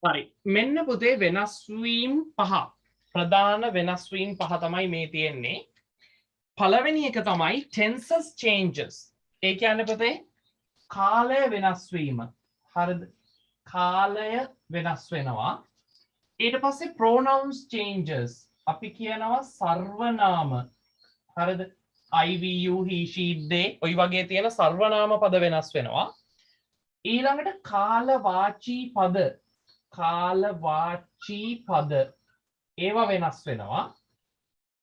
හරි මෙන්න පුතේ වෙනස් වීම් පහ ප්‍රධාන වෙනස් වීම් පහ තමයි මේ තියෙන්නේ. පළවෙනි එක තමයි tenses changes. ඒ කියන්නේ පුතේ කාලය වෙනස් වීම. හරිද? කාලය වෙනස් වෙනවා. ඊට පස්සේ pronouns changes. අපි කියනවා සර්වනාම. හරිද? I, we, you, he, she, they ඔය වගේ තියෙන සර්වනාම පද වෙනස් වෙනවා. ඊළඟට කාලවාචී පද. කාලවාචී පද ඒවා වෙනස් වෙනවා.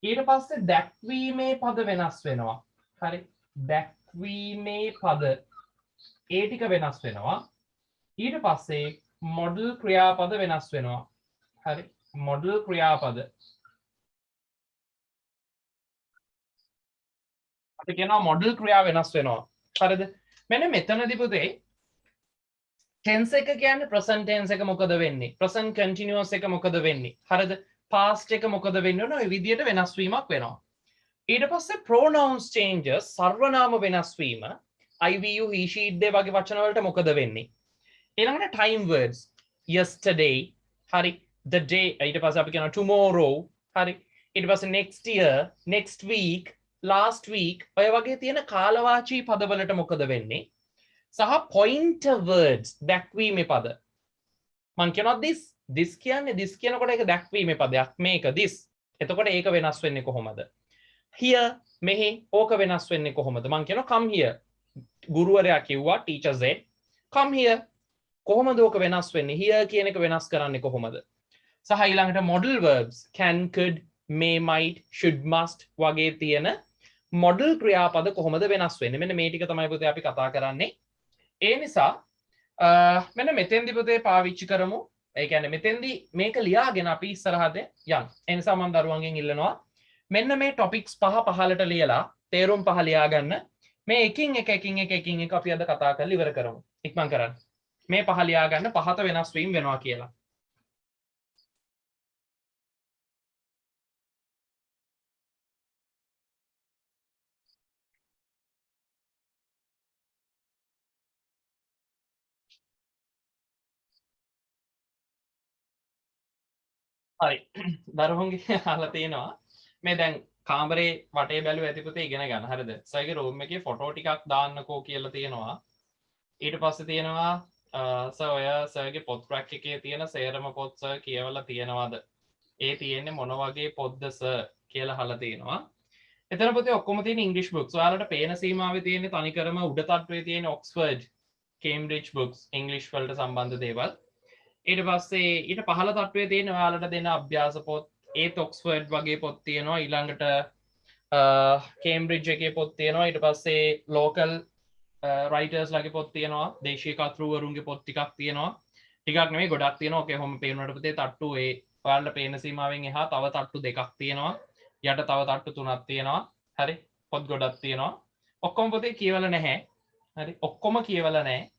ඊට පස්සේ දැක්වීමේ පද වෙනස් වෙනවා. හරි? දැක්වීමේ පද ඒ ටික වෙනස් වෙනවා. ඊට පස්සේ මොඩල් ක්‍රියාපද වෙනස් වෙනවා. හරි? මොඩල් ක්‍රියාපද අපි කියනවා මොඩල් ක්‍රියා වෙනස් වෙනවා. හරිද? මෙන්න මෙතනදී පුතේ tense එක කියන්නේ present tense එක මොකද වෙන්නේ? present continuous එක මොකද වෙන්නේ? හරිද? past එක මොකද වෙන්නේ? ඔය විදියට වෙනස් වීමක් වෙනවා. ඊට පස්සේ pronouns changes සර්වනාම වෙනස් වීම I, we, you, he, she, they වගේ වචන වලට මොකද වෙන්නේ? ඊළඟට time words yesterday හරි the day ඊට පස්සේ අපි කියනවා tomorrow හරි ඊට පස්සේ next year next week last week ඔය වගේ තියෙන කාලවාචී පදවලට මොකද වෙන්නේ? සහ pointer words දැක්වීමේ පද මම කියනවා this කියන්නේ this කියනකොට ඒක දැක්වීමේ පදයක් මේක this එතකොට ඒක වෙනස් වෙන්නේ කොහොමද? here මෙහි ඕක වෙනස් වෙන්නේ කොහොමද? මම කියනවා come here ගුරුවරයා කිව්වා teacher said come here කොහොමද ඕක වෙනස් වෙන්නේ? here කියන එක වෙනස් කරන්නේ කොහොමද? සහ ඊළඟට modal verbs can, could, may, might, should, must වගේ තියෙන modal ක්‍රියාපද කොහොමද වෙනස් වෙන්නේ? මෙන්න මේ ටික තමයි පුතේ අපි කතා කරන්නේ. ඒ නිසා මෙන්න මෙතෙන්දි පුතේ පාවිච්චි කරමු. ඒ කියන්නේ මෙතෙන්දි මේක ලියාගෙන අපි ඉස්සරහට යන්න. ඒ නිසා මම දරුවන්ගෙන් ඉල්ලනවා මෙන්න මේ ටොපික්ස් පහ පහලට ලියලා තේරුම් පහ ලියා ගන්න. මේ එකින් එක අපි අද කතා කරලා ඉවර කරමු. ඉක්මන් කරන්න. මේ පහ ලියා ගන්න පහත වෙනස් වීම වෙනවා කියලා. හරි. දරුවන්ගේ අහලා තියෙනවා මේ දැන් කාමරේ වටේ බැලුව ඇති පුතේ ඉගෙන ගන්න. හරිද? සර්ගේ රූම් එකේ ෆොටෝ ටිකක් දාන්නකෝ කියලා තියෙනවා. ඊට පස්සේ තියෙනවා සර් ඔය සර්ගේ පොත් රැක් එකේ තියෙන සේරම පොත් සර් කියවලා තියෙනවද? ඒ තියෙන්නේ මොන වගේ පොත්ද සර් කියලා අහලා තියෙනවා. එතන පුතේ ඔක්කොම තියෙන ඉංග්‍රීසි බුක්ස්. ඔයාලට පේන සීමාවේ තියෙන තනිකරම උඩ තට්ටුවේ තියෙන ඔක්ස්ෆර්ඩ්, කේම්බ්‍රිජ් බුක්ස් ඉංග්‍රීසි වලට සම්බන්ධ දේවල්. ඊට පස්සේ ඊට පහළ තට්ටුවේ තියෙන ඔයාලට දෙන අභ්‍යාස පොත් ඒත් ඔක්ස්ෆර්ඩ් වගේ පොත් තියෙනවා. ඊළඟට කේම්බ්‍රිජ් එකේ පොත් තියෙනවා. ඊට පස්සේ ලෝකල් රයිටර්ස් ලගේ පොත් තියෙනවා. දේශීය කතුරුවරුන්ගේ පොත් ටිකක් තියෙනවා. ටිකක් නෙමෙයි ගොඩක් තියෙනවා. ඔකේ කොහොම පේනවලට පුතේ තට්ටු ඒ ඔයාලට පේන සීමාවෙන් එහා තව තට්ටු දෙකක් තියෙනවා. යට තව තට්ටු තුනක් තියෙනවා. හරි පොත් ගොඩක් තියෙනවා. ඔක්කොම පොතේ කියවලා නැහැ. හරි ඔක්කොම කියවලා නැහැ.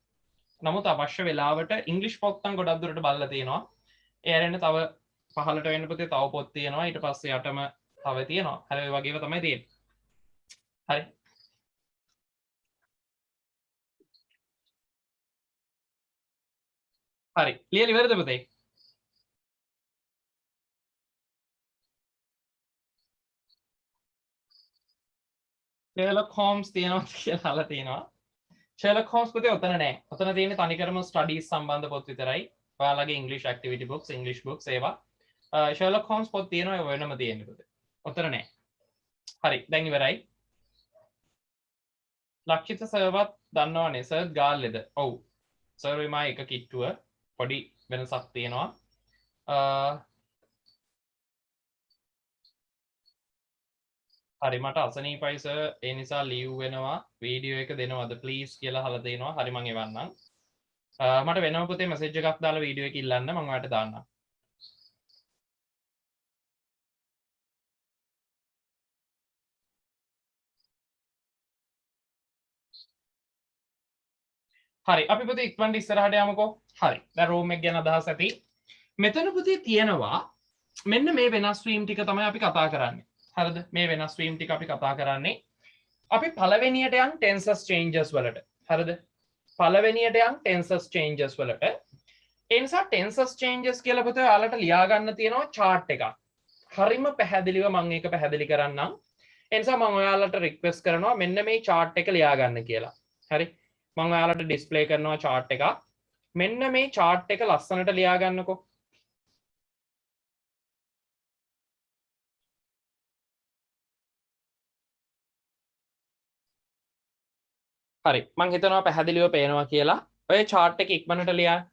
නමුත් අවශ්‍ය වෙලාවට ඉංග්‍රීසි පොත් නම් ගොඩක් දුරට බලලා තියෙනවා. ඒ ඇරෙන්න තව පහලට වෙන්න පුතේ තව පොත් තියෙනවා. ඊට පස්සේ යටම තව තියෙනවා. හරි ඔය වගේම තමයි තියෙන්නේ. හරි. හරි. ලියලා ඉවරද පුතේ? ෂර්ලොක් හෝම්ස් තියෙනවා කියලා අහලා තියෙනවා. ෂර්ලොක් හෝම්ස් පුතේ ඔතන නෑ. ඔතන තියෙන්නේ තනිකරම ස්ටඩීස් සම්බන්ධ පොත් විතරයි. ඔයාලගේ ඉංග්‍රීසි ඇක්ටිවිටි බුක්ස්, ඉංග්‍රීසි බුක්ස් ඒවා. ෂර්ලොක් හෝම්ස් පොත් තියෙනවා ඒ වෙනම තියෙන්නේ පුතේ. ඔතන නෑ. හරි දැන් ඉවරයි. ලක්ෂිත සර්වත් දන්නවනේ සර්ත් ගාල්ලෙද? ඔව්. සර් විමා එක කිට්ටුව පොඩි වෙනසක් තියෙනවා. හරි මට අසනීපයි සර් ඒ නිසා ලීව් වෙනවා වීඩියෝ එක දෙනවද ප්ලීස් කියලා අහලා තිනවා. හරි මං එවන්නම්. මට වෙනම පුතේ මෙසේජ් එකක් දාලා වීඩියෝ එක ඉල්ලන්න මං ඔයාලට දාන්නම්. හරි අපි පුතේ ඉක්මනට ඉස්සරහට යමුකෝ. හරි දැන් රූම් එක ගැන අදහස් ඇති. මෙතන පුතේ තියෙනවා මෙන්න මේ වෙනස් වීම ටික තමයි අපි කතා කරන්නේ. හරිද? මේ වෙනස් වීම ටික අපි කතා කරන්නේ. අපි පළවෙනියට යන් ටෙන්සස් චේන්ජස් වලට. හරිද? පළවෙනියට යන් ටෙන්සස් චේන්ජස් වලට. ඒ නිසා ටෙන්සස් චේන්ජස් කියලා පුතේ ඔයාලට ලියා ගන්න තියෙනවා chart එකක්. හරිම පැහැදිලිව මම ඒක පැහැදිලි කරන්නම්. ඒ නිසා මම ඔයාලට රික්වෙස්ට් කරනවා මෙන්න මේ chart එක ලියා ගන්න කියලා. හරි? මම ඔයාලට ඩිස්ප්ලේ කරනවා chart එකක්. මෙන්න මේ chart එක ලස්සනට ලියා ගන්නකෝ. හරි මං හිතනවා පැහැදිලිව පේනවා කියලා. ඔය chart එක ඉක්මනට ලියන්න.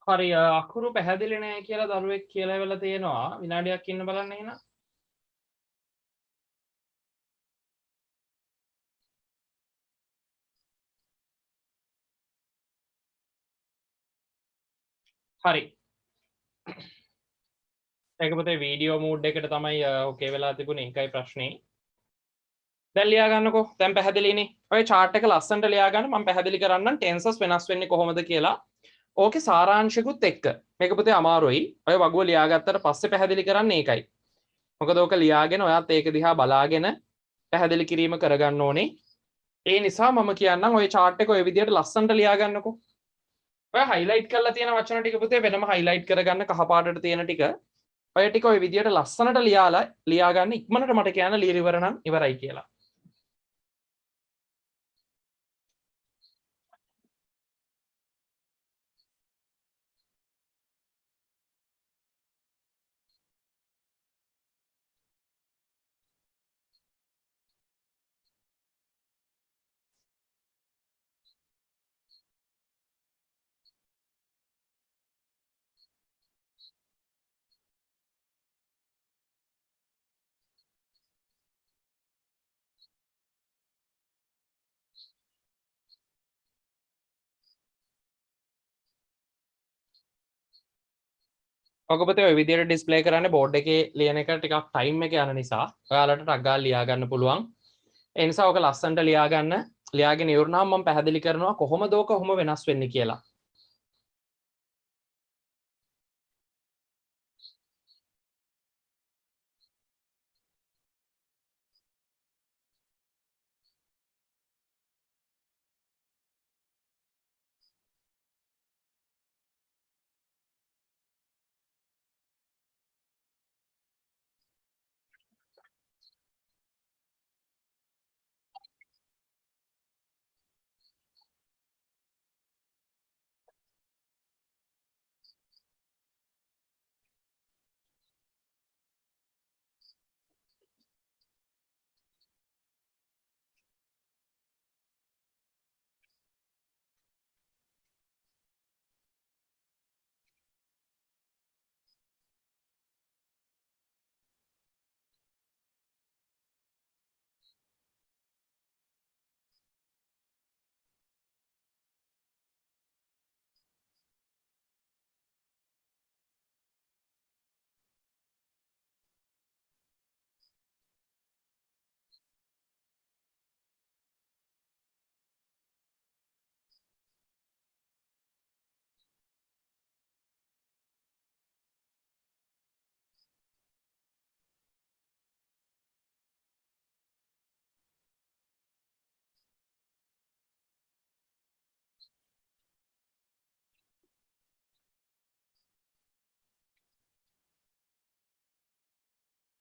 හරි අකුරු පැහැදිලි නැහැ කියලා දරුවෙක් කියලා වෙලා තියෙනවා. විනාඩියක් ඉන්න බලන්න එහෙනම්. හරි. ඒක පුතේ වීඩියෝ මූඩ් එකට තමයි ඕකේ වෙලා තිබුණේ. ඒකයි ප්‍රශ්නේ. දැන් ලියා ගන්නකෝ. දැන් පැහැදිලිනේ. ඔය chart එක ලස්සනට ලියා ගන්න. මම පැහැදිලි කරන්නම් tenses වෙනස් වෙන්නේ කොහොමද කියලා. ඕකේ සාරාංශිකුත් එක්ක. මේක පුතේ අමාරුයි. ඔය වගුව ලියාගත්තට පස්සේ පැහැදිලි කරන්නේ ඒකයි. මොකද ඕක ලියාගෙන ඔයාත් ඒක දිහා බලාගෙන පැහැදිලි කිරීම කරගන්න ඕනේ. ඒ නිසා මම කියන්නම් ඔය chart එක ඔය විදිහට ලස්සනට ලියා ගන්නකෝ. ඔය highlight කරලා තියෙන වචන ටික පුතේ වෙනම highlight කරගන්න කහ පාටට තියෙන ටික. ඔය ටික ඔය විදිහට ලස්සනට ලියා ගන්න ඉක්මනට මට කියන්න ලියලා ඉවර නම් ඉවරයි කියලා. ඔක පුතේ ඔය විදිහට ඩිස්ප්ලේ කරන්නේ බෝඩ් එකේ ලියන එක ටිකක් ටයිම් එක යන නිසා ඔයාලට ටක් ගාලා ලියා ගන්න පුළුවන්. ඒ නිසා ඔක ලස්සනට ලියා ගන්න. ලියාගෙන ඉවරනම මම පැහැදිලි කරනවා කොහොමද ඕක කොහොම වෙනස් වෙන්නේ කියලා.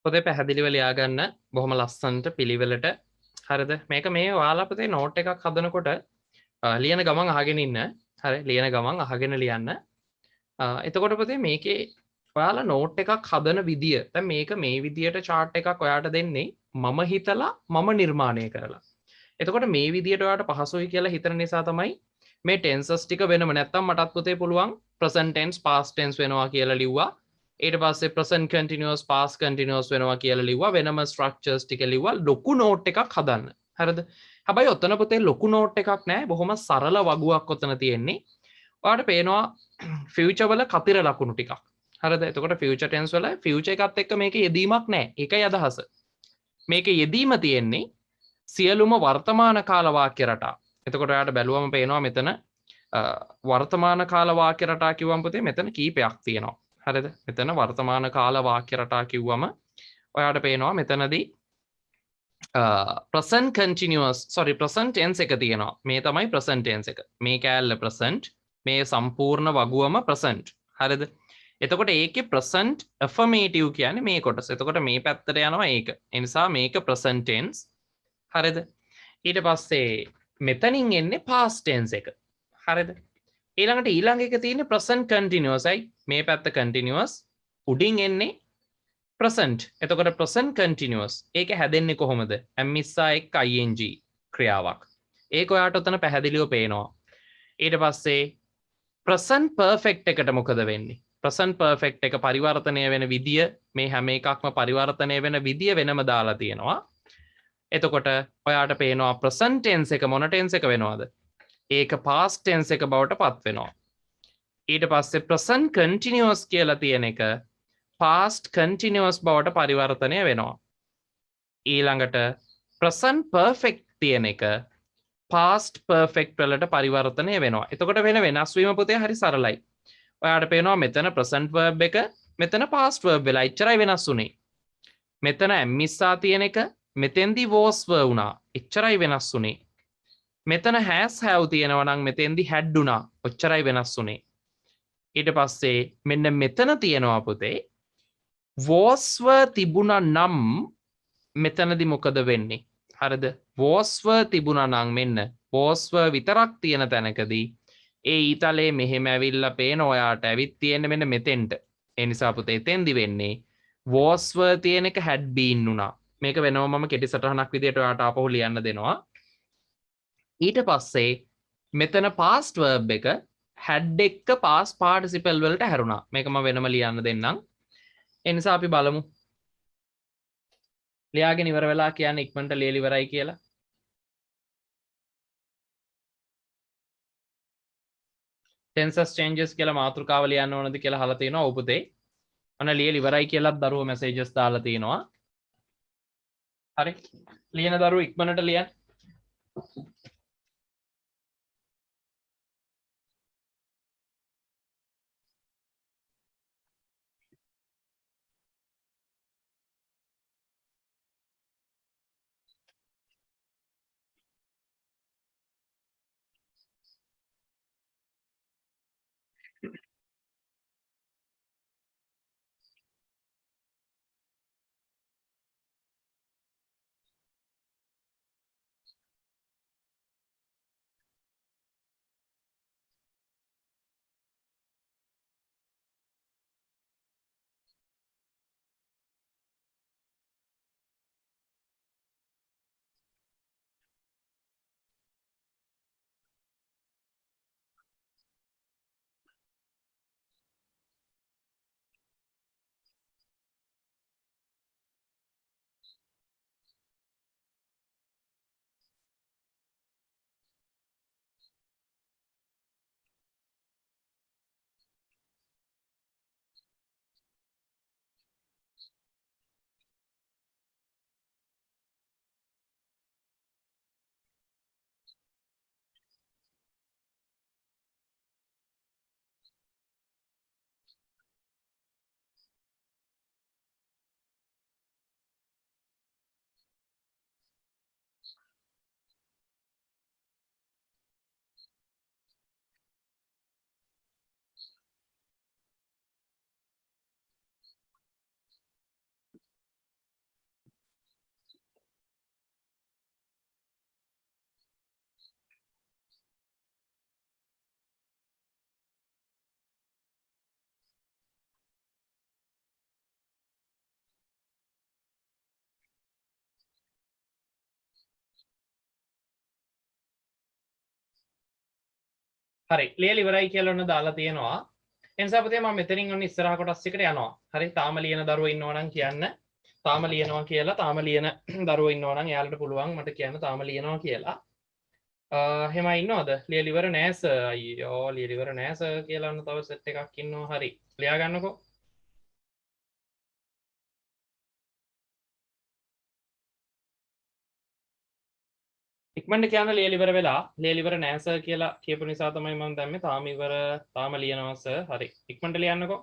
පොතේ පැහැදිලිව ලියා ගන්න බොහොම ලස්සනට පිළිවෙලට. හරිද? මේක මේ ඔයාලා පුතේ නෝට් එකක් හදනකොට ලියන ගමන් අහගෙන ඉන්න. හරි ලියන ගමන් අහගෙන ලියන්න. එතකොට පුතේ මේකේ ඔයාලා නෝට් එකක් හදන විදිය දැන් මේක මේ විදියට chart එකක් ඔයාට දෙන්නේ මම හිතලා මම නිර්මාණය කරලා. එතකොට මේ විදියට ඔයාට පහසුයි කියලා හිතන නිසා තමයි මේ tenses ටික වෙනම නැත්තම් මටත් පුතේ පුළුවන් present tense past tense වෙනවා කියලා ලිව්වා. ඊට පස්සේ present continuous past continuous වෙනවා කියලා ලිව්වා. වෙනම structures ටික ලිව්වා. ලොකු note එකක් හදන්න. හරිද? හැබැයි ඔතන පුතේ ලොකු note එකක් නැහැ. බොහොම සරල වගුවක් ඔතන තියෙන්නේ. ඔයාලට පේනවා future වල කතිර ලකුණු ටිකක්. හරිද? එතකොට future tense වල future එකත් එක්ක මේක යෙදීමක් නැහැ. ඒකයි අදහස. මේකේ යෙදීම තියෙන්නේ සියලුම වර්තමාන කාල වාක්‍ය රටා. එතකොට ඔයාලට බැලුවම පේනවා මෙතන වර්තමාන කාල වාක්‍ය රටා කිව්වම පුතේ මෙතන කීපයක් තියෙනවා. හරිද? මෙතන වර්තමාන කාල වාක්‍ය රටා කිව්වම ඔයාට පේනවා මෙතනදී present continuous sorry present tense එක තියෙනවා. මේ තමයි present tense එක. මේ කෑල්ල present, මේ සම්පූර්ණ වගුවම present. හරිද? එතකොට ඒකේ present affirmative කියන්නේ මේ කොටස. එතකොට මේ පැත්තට යනවා ඒක. ඒ නිසා මේක present tense. හරිද? ඊට පස්සේ මෙතනින් එන්නේ past tense එක. හරිද? ඊළඟ එක තියෙන්නේ present continuous යි. මේ පැත්ත continuous. උඩින් එන්නේ present. එතකොට present continuous. ඒක හැදෙන්නේ කොහොමද? ඇම්මිස්සා එක්ක ing ක්‍රියාවක්. ඒක ඔයාට උතන පැහැදිලිව පේනවා. ඊට පස්සේ present perfect එකට මොකද වෙන්නේ? present perfect එක පරිවර්තනය වෙන විදිය මේ හැම එකක්ම පරිවර්තනය වෙන විදිය වෙනම දාලා තියෙනවා. එතකොට ඔයාට පේනවා present tense එක මොන tense එක වෙනවද? ඒක past tense එක බවට පත් වෙනවා. ඊට පස්සේ present continuous කියලා තියෙන එක past continuous බවට පරිවර්තනය වෙනවා. ඊළඟට present perfect තියෙන එක past perfect වලට පරිවර්තනය වෙනවා. එතකොට වෙන වෙනස් වීම පුතේ හරි සරලයි. ඔයාට පේනවා මෙතන present verb එක මෙතන past verb වෙලා එච්චරයි වෙනස් වුනේ. මෙතන ඇම්මිස්සා තියෙන එක මෙතෙන්දී was were වුණා. එච්චරයි වෙනස් වුනේ. මෙතන has have තියෙනවා නම් මෙතෙන්දී had වුණා. ඔච්චරයි වෙනස් වුනේ. ඊට පස්සේ මෙන්න මෙතන තියෙනවා පුතේ was were තිබුණා නම් මෙතනදී මොකද වෙන්නේ? හරිද? was were තිබුණා නම් මෙන්න was were විතරක් තියෙන තැනකදී ඒ ඊතලේ මෙහෙම ඇවිල්ලා පේන ඔයාට ඇවිත් තියෙන්නේ මෙන්න මෙතෙන්ට. ඒ නිසා පුතේ එතෙන්දි වෙන්නේ was were තියෙන එක had been වුණා. මේක වෙනම මම කෙටි සටහනක් විදියට ඔයාට ආපහු ලියන්න දෙනවා. ඊට පස්සේ මෙතන past verb එක had එක්ක past participle වලට හැරුණා. මේක මම වෙනම ලියන්න දෙන්නම්. ඒ නිසා අපි බලමු. ලියාගෙන ඉවර වෙලා කියන්නේ ඉක්මනට ලියලා ඉවරයි කියලා. tenses changes කියලා මාතෘකාව ලියන්න ඕනද කියලා අහලා තිනවා. ඔව් පුතේ. අන්න ලියලා ඉවරයි කියලාත් දරුවෝ messages දාලා තිනවා. හරි. ලියන දරුවෝ ඉක්මනට ලියන්න. හරි. ලියලා ඉවරයි කියලා ඔන්න දාලා තියෙනවා. එනිසා පුතේ මම මෙතනින් ඔන්න ඉස්සරහ කොටස් එකට යනවා. හරි. තාම ලියන දරුවෝ ඉන්නවා නම් කියන්න. තාම ලියනවා කියලා. තාම ලියන දරුවෝ ඉන්නවා නම් එයාලට පුළුවන් මට කියන්න තාම ලියනවා කියලා. එහෙම ඉන්නවද? ලියලා ඉවර නෑ සර්. අයියෝ ලියලා ඉවර නෑ සර් කියලා ඔන්න තව සෙට් එකක් ඉන්නවා. හරි. ලියා ගන්නකෝ. ඉක්මනට කියන්න ලියලා ඉවර වෙලා. ලියලා ඉවර නෑ සර් කියලා කියපු නිසා තමයි මම දැම්මේ. තාම ලියනවා සර්. හරි. ඉක්මනට ලියන්නකෝ.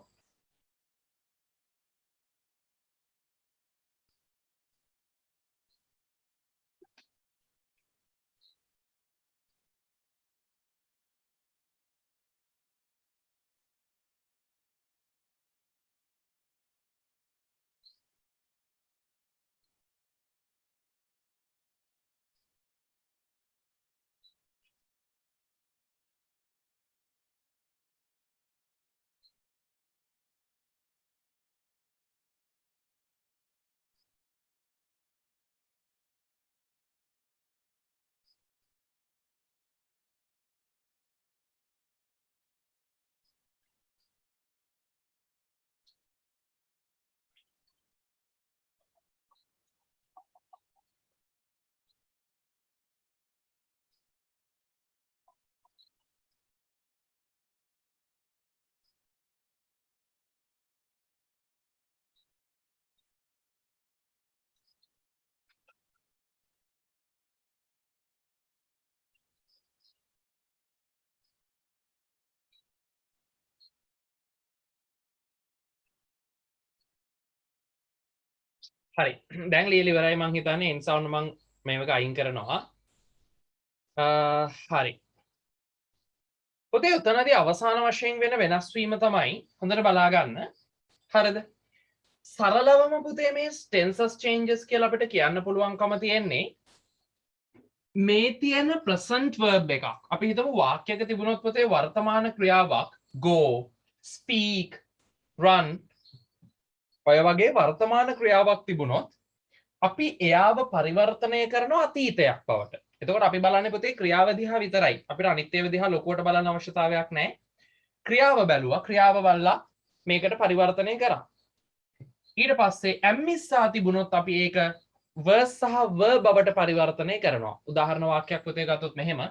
හරි දැන් ලියලා ඉවරයි මං හිතන්නේ end sound මං මේක අයින් කරනවා හරි පුතේ උතනදී අවසාන වශයෙන් වෙන වෙනස් වීම තමයි හොඳට බලා ගන්න හරිද සරලවම පුතේ මේ tenses changes කියලා අපිට කියන්න පුළුවන්කම තියෙන්නේ මේ තියෙන present verb එකක් අපි හිතමු වාක්‍යයක තිබුණොත් පුතේ වර්තමාන ක්‍රියාවක් go speak run ඔය වගේ වර්තමාන ක්‍රියාවක් තිබුණොත් අපි එයාව පරිවර්තනය කරනවා අතීතයක් බවට. එතකොට අපි බලන්නේ පුතේ ක්‍රියාව දිහා විතරයි. අපිට අනිත් ඒවා දිහා ලොකුවට බලන්න අවශ්‍යතාවයක් නැහැ. ක්‍රියාව බැලුවා. ක්‍රියාව බලලා මේකට පරිවර්තනය කරා. ඊට පස්සේ am ඉස්සා තිබුණොත් අපි ඒක verb සහ verb බවට පරිවර්තනය කරනවා. උදාහරණ වාක්‍යයක් පුතේ ගත්තොත් මෙහෙම.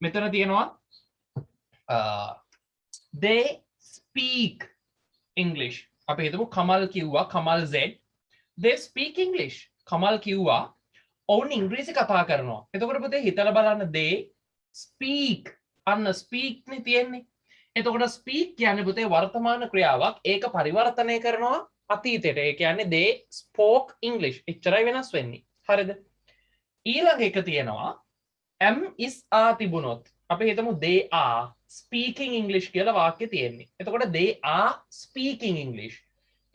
මෙතන තියෙනවා they speak English. අපි හිතමු කමල් කිව්වා Kamal Z they speak English Kamal කිව්වා ඔවුන් ඉංග්‍රීසි කතා කරනවා එතකොට පුතේ හිතලා බලන්න they speak අන්න speak නේ තියෙන්නේ එතකොට speak කියන්නේ පුතේ වර්තමාන ක්‍රියාවක් ඒක පරිවර්තනය කරනවා අතීතයට ඒ කියන්නේ they spoke English එච්චරයි වෙනස් වෙන්නේ හරිද ඊළඟ එක තියෙනවා am is are තිබුණොත් අපි හිතමු they are speaking English කියලා වාක්‍ය තියෙන්නේ. එතකොට they are speaking English.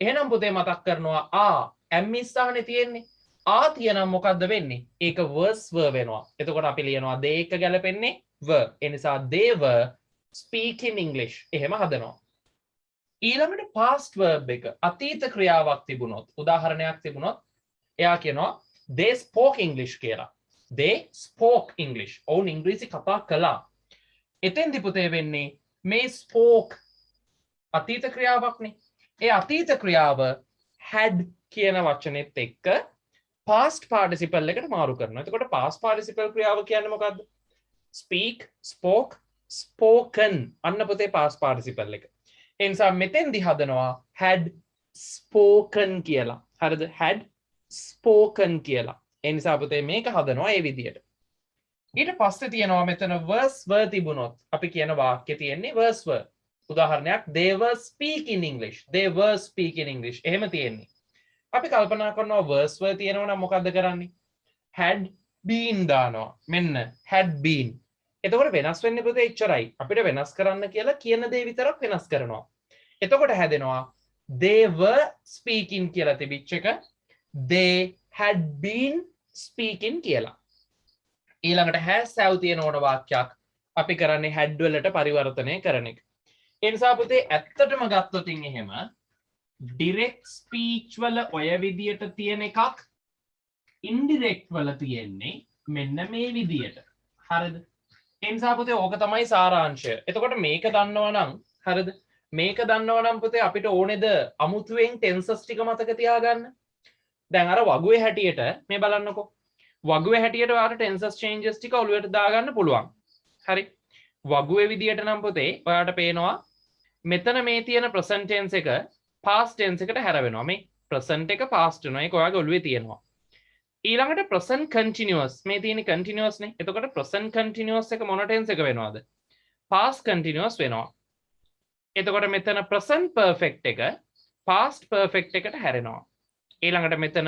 එහෙනම් පුතේ මතක් කරනවා am is ආනේ තියෙන්නේ. තියෙනම් මොකද්ද වෙන්නේ? ඒක was were වෙනවා. එතකොට අපි ලියනවා they එක ගැලපෙන්නේ were. ඒ නිසා they were speaking English. එහෙම හදනවා. ඊළඟට past verb එක අතීත ක්‍රියාවක් තිබුණොත් උදාහරණයක් තිබුණොත් එයා කියනවා they spoke English කියලා. they spoke English. ඔවුන් ඉංග්‍රීසි කතා කළා. එතෙන්දි පුතේ වෙන්නේ මේ spoke අතීත ක්‍රියාවක්නේ. ඒ අතීත ක්‍රියාව had කියන වචනේත් එක්ක past participle එකට මාරු කරනවා. එතකොට past participle ක්‍රියාව කියන්නේ මොකද්ද? speak, spoke, spoken. අන්න පුතේ past participle එක. ඒ නිසා මෙතෙන්දි හදනවා had spoken කියලා. හරිද? had spoken කියලා. ඒ නිසා පුතේ මේක හදනවා ඒ විදියට. ඊට පස්සේ තියෙනවා මෙතන verse were තිබුණොත් අපි කියන වාක්‍ය තියෙන්නේ verse were. උදාහරණයක් they were speaking English. they were speaking English. එහෙම තියෙන්නේ. අපි කල්පනා කරනවා verse were තියෙනවා නම් මොකද්ද කරන්නේ? had been දානවා. මෙන්න had been. එතකොට වෙනස් වෙන්නේ පුතේ එච්චරයි. අපිට වෙනස් කරන්න කියලා කියන දේ විතරක් වෙනස් කරනවා. එතකොට හැදෙනවා they were speaking කියලා තිබිච්ච එක they had been speaking කියලා. ඊළඟට has have තියෙන ඕන වාක්‍යයක් අපි කරන්නේ had වලට පරිවර්තනය කරන එක. ඒ නිසා පුතේ ඇත්තටම ගත්තොත් එහෙම direct speech වල ඔය විදියට තියෙන එකක් indirect වල තියෙන්නේ මෙන්න මේ විදියට. හරිද? ඒ නිසා පුතේ ඕක තමයි සාරාංශය. එතකොට මේක දන්නවා නම් හරිද? මේක දන්නවා නම් පුතේ අපිට ඕනේද අමුතුවෙන් tenses ටික මතක තියාගන්න. දැන් අර වගුවේ හැටියට මේ බලන්නකෝ. වගුවේ හැටියට ඔයාලට tenses changes ටික ඔළුවට දාගන්න පුළුවන්. හරි. වගුවේ විදියට නම් පුතේ ඔයාලට පේනවා මෙතන මේ තියෙන present tense එක past tense එකට හැරවෙනවා. මේ present එක past වෙනවා. ඒක ඔයාගේ ඔළුවේ තියෙනවා. ඊළඟට present continuous මේ තියෙන continuous නේ. එතකොට present continuous එක මොන tense එක වෙනවද? past continuous වෙනවා. එතකොට මෙතන present perfect එක past perfect එකට හැරෙනවා. ඊළඟට මෙතන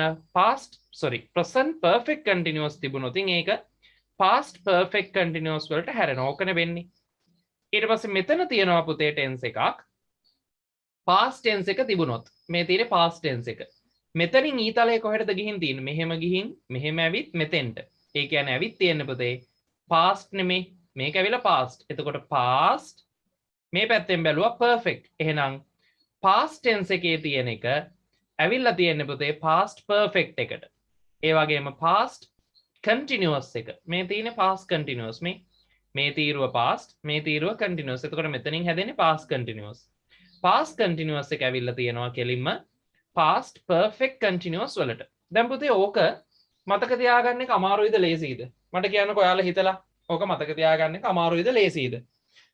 present perfect continuous තිබුණොත් ඒක past perfect continuous වලට හැරෙනවා. ඕකනේ වෙන්නේ. ඊට පස්සේ මෙතන තියෙනවා පුතේ tense එකක් past tense එක තිබුණොත් මේ තියෙන්නේ past tense එක. මෙතනින් ඊතලයේ කොහෙටද ගිහින් තියෙන්නේ? මෙහෙම ගිහින් මෙහෙම ඇවිත් මෙතෙන්ට. ඒ කියන්නේ ඇවිත් තියෙන්නේ පුතේ past නෙමෙයි. මේක ඇවිල්ලා past. එතකොට past මේ පැත්තෙන් බැලුවා perfect. එහෙනම් past tense එකේ තියෙන එක ඇවිල්ලා තියෙන්නේ පුතේ past perfect එකට. ඒ වගේම past continuous එක. මේ තියෙන්නේ past continuous. මේ තීරුව past, මේ තීරුව continuous. එතකොට මෙතනින් හැදෙන්නේ past continuous. past continuous එක ඇවිල්ලා තියෙනවා කෙලින්ම past perfect continuous වලට. දැන් පුතේ ඕක මතක තියාගන්න එක අමාරුයිද ලේසියිද? මට කියන්නකෝ ඔයාලා හිතලා ඕක මතක තියාගන්න එක අමාරුයිද ලේසියිද?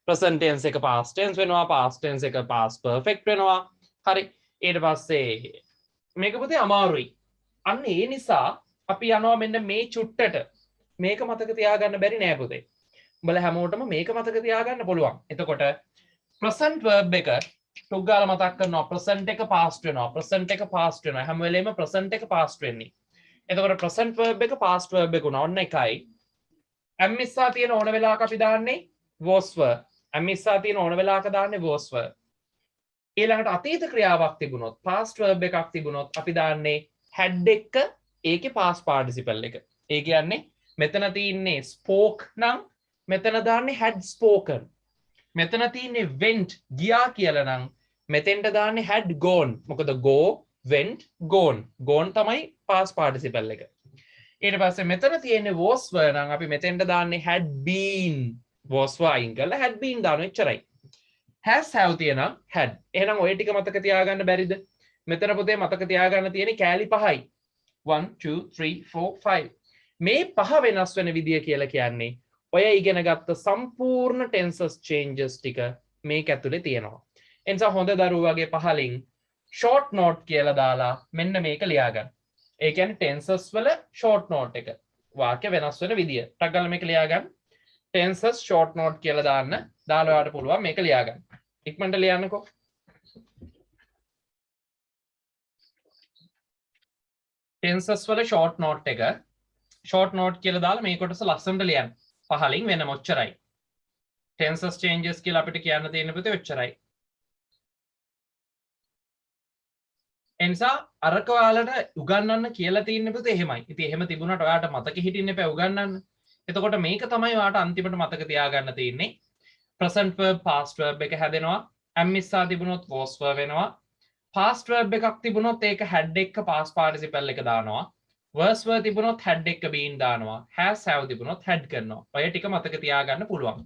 present tense එක past tense වෙනවා, past tense එක past perfect වෙනවා. හරි. ඊට පස්සේ මේක පුතේ අමාරුයි. අන්න ඒ නිසා අපි යනවා මෙන්න මේ චුට්ටට. මේක මතක තියාගන්න බැරි නෑ පුතේ. උඹලා හැමෝටම මේක මතක තියාගන්න පුළුවන්. එතකොට present verb එක ටුක් ගාලා මතක් කරනවා present එක past වෙනවා present එක past වෙනවා හැම වෙලේම present එක past වෙන්නේ. එතකොට present verb එක past verb එක උනා ඔන්න එකයි. am ඉස්සා තියෙන ඕන වෙලාවක අපි දාන්නේ was were. am ඉස්සා තියෙන ඕන වෙලාවක දාන්නේ was were. ඊළඟට අතීත ක්‍රියාවක් තිබුණොත් past verb එකක් තිබුණොත් අපි දාන්නේ had එක ඒකේ past participle එක. ඒ කියන්නේ මෙතන තියෙන්නේ spoke නම් මෙතන දාන්නේ had spoken. මෙතන තියෙන්නේ went ගියා කියලා නම් මෙතෙන්ට දාන්නේ had gone. මොකද go went gone. gone තමයි past participle එක. ඊට පස්සේ මෙතන තියෙන්නේ was were නම් අපි මෙතෙන්ට දාන්නේ had been. was were අයින් කරලා had been දානවා එච්චරයි. has have තියෙනවා had. එහෙනම් ඔය ටික මතක තියාගන්න බැරිද? මෙතන පොතේ මතක තියාගන්න තියෙන්නේ කෑලි පහයි. 1 2 3 4 5. මේ පහ වෙනස් වෙන විදිය කියලා කියන්නේ ඔය ඉගෙන ගත්ත සම්පූර්ණ tenses changes ටික මේක ඇතුලේ තියෙනවා. එනිසා හොඳ දරුවෝ වගේ පහලින් short note කියලා දාලා මෙන්න මේක ලියාගන්න. ඒ කියන්නේ tenses වල short note එක. වාක්‍ය වෙනස් වෙන විදිය. ටක් ගාලා මේක ලියාගන්න. tenses short note කියලා දාන්න. දාලා ඔයාලට පුළුවන් මේක ලියාගන්න. ඉක්මනට ලියන්නකෝ. tenses වල short note එක short note කියලා දාලා මේ කොටස ලස්සනට ලියන්න. පහලින් වෙන මොච්චරයි. tenses changes කියලා අපිට කියන්න තියෙන පුතේ ඔච්චරයි. එනිසා අරක ඔයාලට උගන්වන්න කියලා තියෙන පුතේ එහෙමයි. ඉතින් එහෙම තිබුණාට ඔයාලට මතක හිටින්න එපා උගන්වන්න. එතකොට මේක තමයි ඔයාලට අන්තිමට මතක තියාගන්න තියෙන්නේ. present verb past verb එක හැදෙනවා. am ඉස්සා තිබුණොත් was verb වෙනවා. past verb එකක් තිබුණොත් ඒක had එක්ක past participle එක දානවා. was verb තිබුණොත් had එක්ක been දානවා. has have තිබුණොත් had කරනවා. ඔය ටික මතක තියාගන්න පුළුවන්.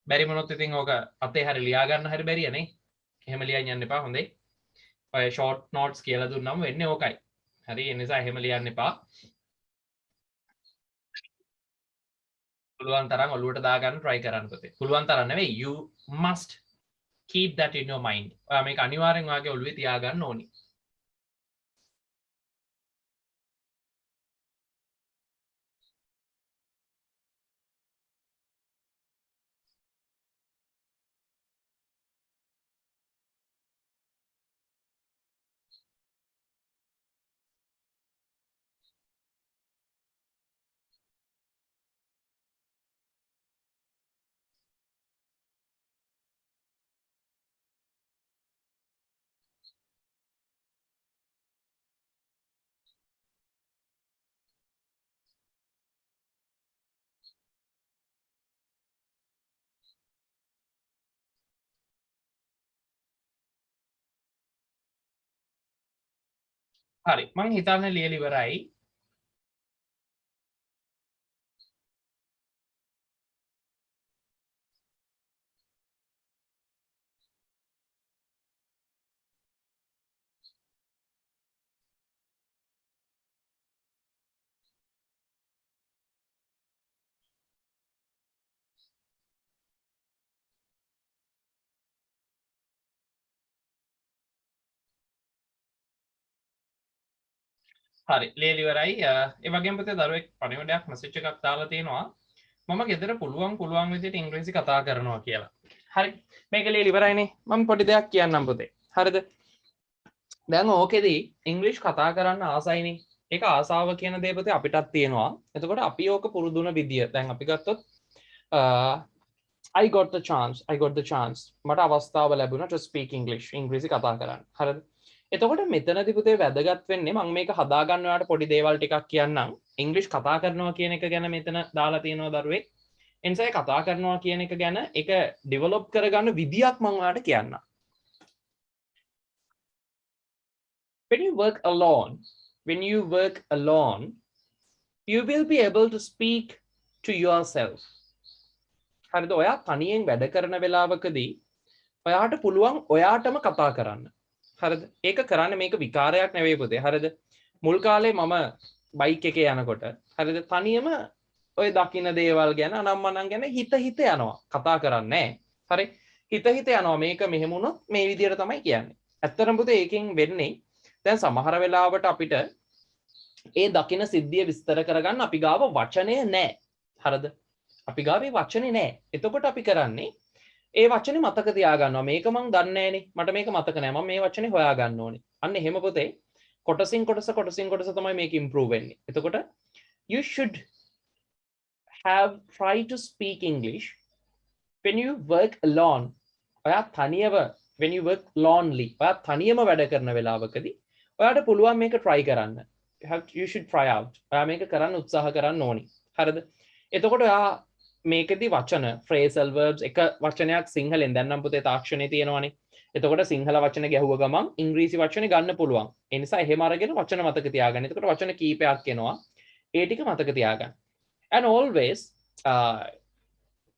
බැරි මොනොත් ඉතින් ඕක අතේ හරි ලියා ගන්න හරි බැරියනේ. එහෙම ලියන්න යන්න එපා හොඳේ. ඔය short notes කියලා දුන්නම වෙන්නේ ඕකයි. හරි ඒ නිසා එහෙම ලියන්න එපා. පුළුවන් තරම් ඔලුවට දාගන්න try කරන්න පුතේ. පුළුවන් තරම් නෙවෙයි you must keep that in your mind. ඔයා මේක අනිවාර්යෙන් ඔයාගේ ඔළුවේ තියාගන්න ඕනි. හරි මං හිතන්නේ ලියලා ඉවරයි. හරි ලියලා ඉවරයි. ඒ වගේම පුතේ දරුවෙක් පණිවිඩයක් මැසේජ් එකක් දාලා තියෙනවා. මම ගෙදර පුළුවන් විදිහට ඉංග්‍රීසි කතා කරනවා කියලා. හරි මේක ලියලා ඉවරයිනේ. මම පොඩි දෙයක් කියන්නම් පුතේ. හරිද? දැන් ඕකෙදී ඉංග්‍රීසි කතා කරන්න ආසයිනේ. ඒක ආසාව කියන දේ පුතේ අපිටත් තියෙනවා. එතකොට අපි ඕක පුරුදුන විදිය. දැන් අපි ගත්තොත් I got the chance. මට අවස්ථාව ලැබුණා to speak English. ඉංග්‍රීසි කතා කරන්න. හරිද? එතකොට මෙතනදී පුතේ වැදගත් වෙන්නේ මම මේක හදා ගන්න ඔයාලට පොඩි දේවල් ටිකක් කියන්නම්. ඉංග්‍රීසි කතා කරනවා කියන එක ගැන මෙතන දාලා තියෙනවා දරුවෙක්. එනිසා කතා කරනවා කියන එක ගැන ඒක ඩෙවලොප් කරගන්න විදියක් මම ඔයාලට කියන්නම්. When you work alone, you will be able to speak to yourself. හරිද? ඔයා තනියෙන් වැඩ කරන වෙලාවකදී ඔයාට පුළුවන් ඔයාටම කතා කරන්න. හරිද? ඒක කරන්න මේක විකාරයක් නෙවෙයි පුතේ. හරිද? මුල් කාලේ මම බයික් එකේ යනකොට හරිද? තනියම ඔය දකින්න දේවල් ගැන අනම්මනම් ගැන හිත යනවා. කතා කරන්නේ නැහැ. හරි? හිත යනවා මේක මෙහෙම වුණොත් මේ විදියට තමයි කියන්නේ. ඇත්තටම පුතේ ඒකෙන් වෙන්නේ දැන් සමහර වෙලාවට අපිට ඒ දකින්න සිද්ධිය විස්තර කරගන්න අපි ගාව වචනය නැහැ. හරිද? අපි ගාවේ වචනේ නැහැ. එතකොට අපි කරන්නේ ඒ වචනේ මතක තියාගන්නවා. මේක මං දන්නේ නැහනේ. මට මේක මතක නැහැ. මම මේ වචනේ හොයා ගන්න ඕනේ. අන්න එහෙම පුතේ කොටසින් කොටස තමයි මේක improve වෙන්නේ. එතකොට you should have try to speak English when you work alone. ඔයා තනියම when you work lonely. ඔයා තනියම වැඩ කරන වෙලාවකදී ඔයාට පුළුවන් මේක try කරන්න. You should try out. ඔයා මේක කරන්න උත්සාහ කරන්න ඕනි. හරිද? එතකොට ඔයා මේකෙදි වචන phrasal verbs එක වචනයක් සිංහලෙන් දැන් නම් පුතේ තාක්ෂණයේ තියෙනවානේ. එතකොට සිංහල වචන ගැහුව ගමන් ඉංග්‍රීසි වචන ගන්න පුළුවන්. ඒ නිසා එහෙම අරගෙන වචන මතක තියාගන්න. එතකොට වචන කීපයක් එනවා. ඒ ටික මතක තියාගන්න. And always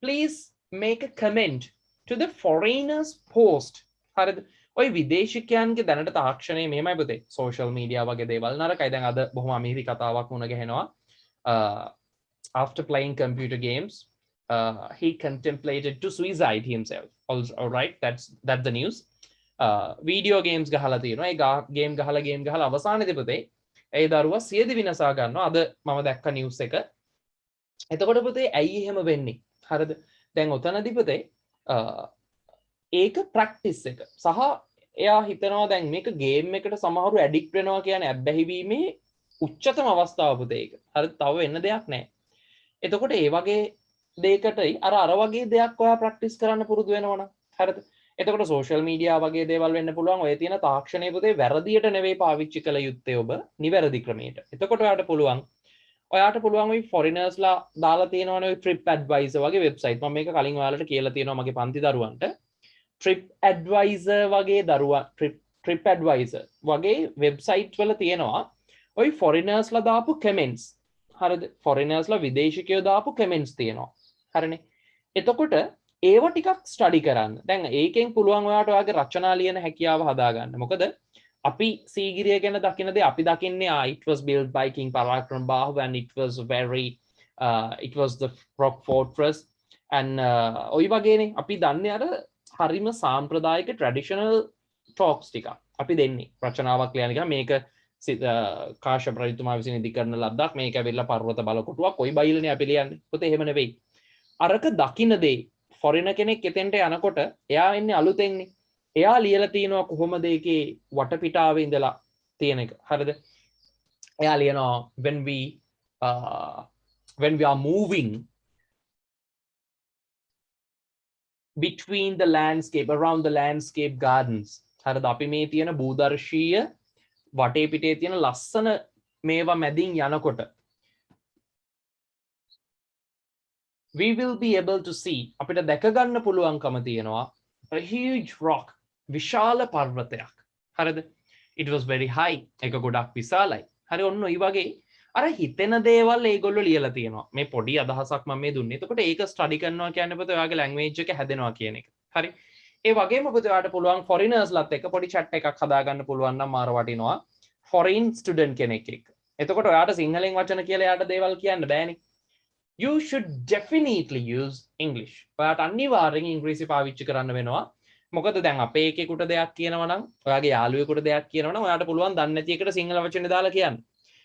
please make a comment to the foreigners post. හරිද? ඔය විදේශිකයන්ගේ දැනට තාක්ෂණයේ මෙහෙමයි පුතේ. social media වගේ දේවල් නරකයි. දැන් අද බොහොම අමීරි කතාවක් වුණ ගැහෙනවා. After playing computer games, he contemplated to suicide himself. All right, that's the news. Video games ගහලා තියෙනවා. ඒ game ගහලා අවසානයේදී පුතේ ඒ දරුවා සියදිවි විනාසා ගන්නවා. අද මම දැක්ක news එක. එතකොට පුතේ ඇයි එහෙම වෙන්නේ? හරිද? දැන් ඔතනදී පුතේ ඒක ප්‍රැක්ටිස් එක. සහ එයා හිතනවා දැන් මේක ගේම් එකට සමහරු ඇඩික්ට් වෙනවා කියන්නේ ඇබ්බැහි වීමේ උච්චතම අවස්ථාව පුතේ ඒක. හරිද? තව වෙන්න දෙයක් නැහැ. එතකොට ඒ වගේ දෙයකටයි අර වගේ දෙයක් ඔයා ප්‍රැක්ටිස් කරන්න පුරුදු වෙනවනම් හරිද? එතකොට සෝෂල් මීඩියා වගේ දේවල් වෙන්න පුළුවන්. ඔය තියෙන තාක්ෂණයේ පුතේ වැරදියට නෙවෙයි පාවිච්චි කළ යුත්තේ ඔබ නිවැරදි ක්‍රමයට. එතකොට ඔයාට පුළුවන් ওই ෆොරිනර්ස්ලා දාලා තියෙනවනේ ඔය trip advisor වගේ වෙබ්සයිට්. මම මේක කලින් ඔයාලට කියලා තියෙනවා මගේ පන්ති දරුවන්ට. trip advisor වගේ trip advisor වගේ වෙබ්සයිට් වල තියෙනවා ඔය ෆොරිනර්ස්ලා දාපු කමෙන්ට්ස්. හරිද? ෆොරිනර්ස්ලා විදේශිකයෝ දාපු කමෙන්ට්ස් තියෙනවා. හරිනේ. එතකොට ඒව ටිකක් ස්ටඩි කරන්න. දැන් ඒකෙන් පුළුවන් ඔයාට ඔයාගේ රචනා ලියන හැකියාව හදාගන්න. මොකද අපි සීගිරිය ගැන දකින දේ අපි දකින්නේ it was built by King Parakram Bahu and it was the rock fortress and ඔය වගේනේ අපි දන්නේ අර හරිම සාම්ප්‍රදායික traditional talks ටික. අපි දෙන්නේ රචනාවක් ලියන එක මේක කාශ්‍යප රජතුමා විසින් ඉදි කරන ලද්දක් මේක ඇවිල්ලා පර්වත බලකොටුවක් කොයි බයිලනේ අපි ලියන්නේ. පුතේ එහෙම නෙවෙයි. අරක දකින්න දේ ෆොරින කෙනෙක් එතෙන්ට යනකොට එයා එන්නේ අලුතෙන්නේ. එයා ලියලා තිනවා කොහොමද ඒකේ වටපිටාවේ ඉඳලා තියෙන එක. හරිද? එයා ලියනවා when we are moving between the landscape around the landscape gardens. හරිද? අපි මේ තියෙන භූදර්ශීය වටේ පිටේ තියෙන ලස්සන මේවා මැදින් යනකොට we will be able to see අපිට දැක ගන්න පුළුවන්කම තියෙනවා a huge rock විශාල පර්වතයක්. හරිද? it was very high එක ගොඩක් විශාලයි. හරි ඔන්න ඔය වගේ අර හිතෙන දේවල් ඒගොල්ලෝ ලියලා තියෙනවා. මේ පොඩි අදහසක් මම මේ දුන්නේ. එතකොට ඒක ස්ටඩි කරනවා කියන්නේ පුතේ ඔයාගේ ලැන්ග්වේජ් එක හැදෙනවා කියන එක. හරි. ඒ වගේම පුතේ ඔයාට පුළුවන් ෆොරිනර්ස්ලාත් එක්ක පොඩි chat එකක් හදාගන්න පුළුවන් නම් මාර වටිනවා. foreign student කෙනෙක් එක්ක. එතකොට ඔයාට සිංහලෙන් වචන කියලා එයාට දේවල් කියන්න බෑනේ. You should definitely use English. ඔයාට අනිවාර්යෙන් ඉංග්‍රීසි පාවිච්චි කරන්න වෙනවා. මොකද දැන් අපේ එකෙකුට දෙයක් කියනවා නම් ඔයාගේ යාළුවෙකුට දෙයක් කියනවා නම් ඔයාට පුළුවන් දන්නේ නැති එකට සිංහල වචනේ දාලා කියන්න.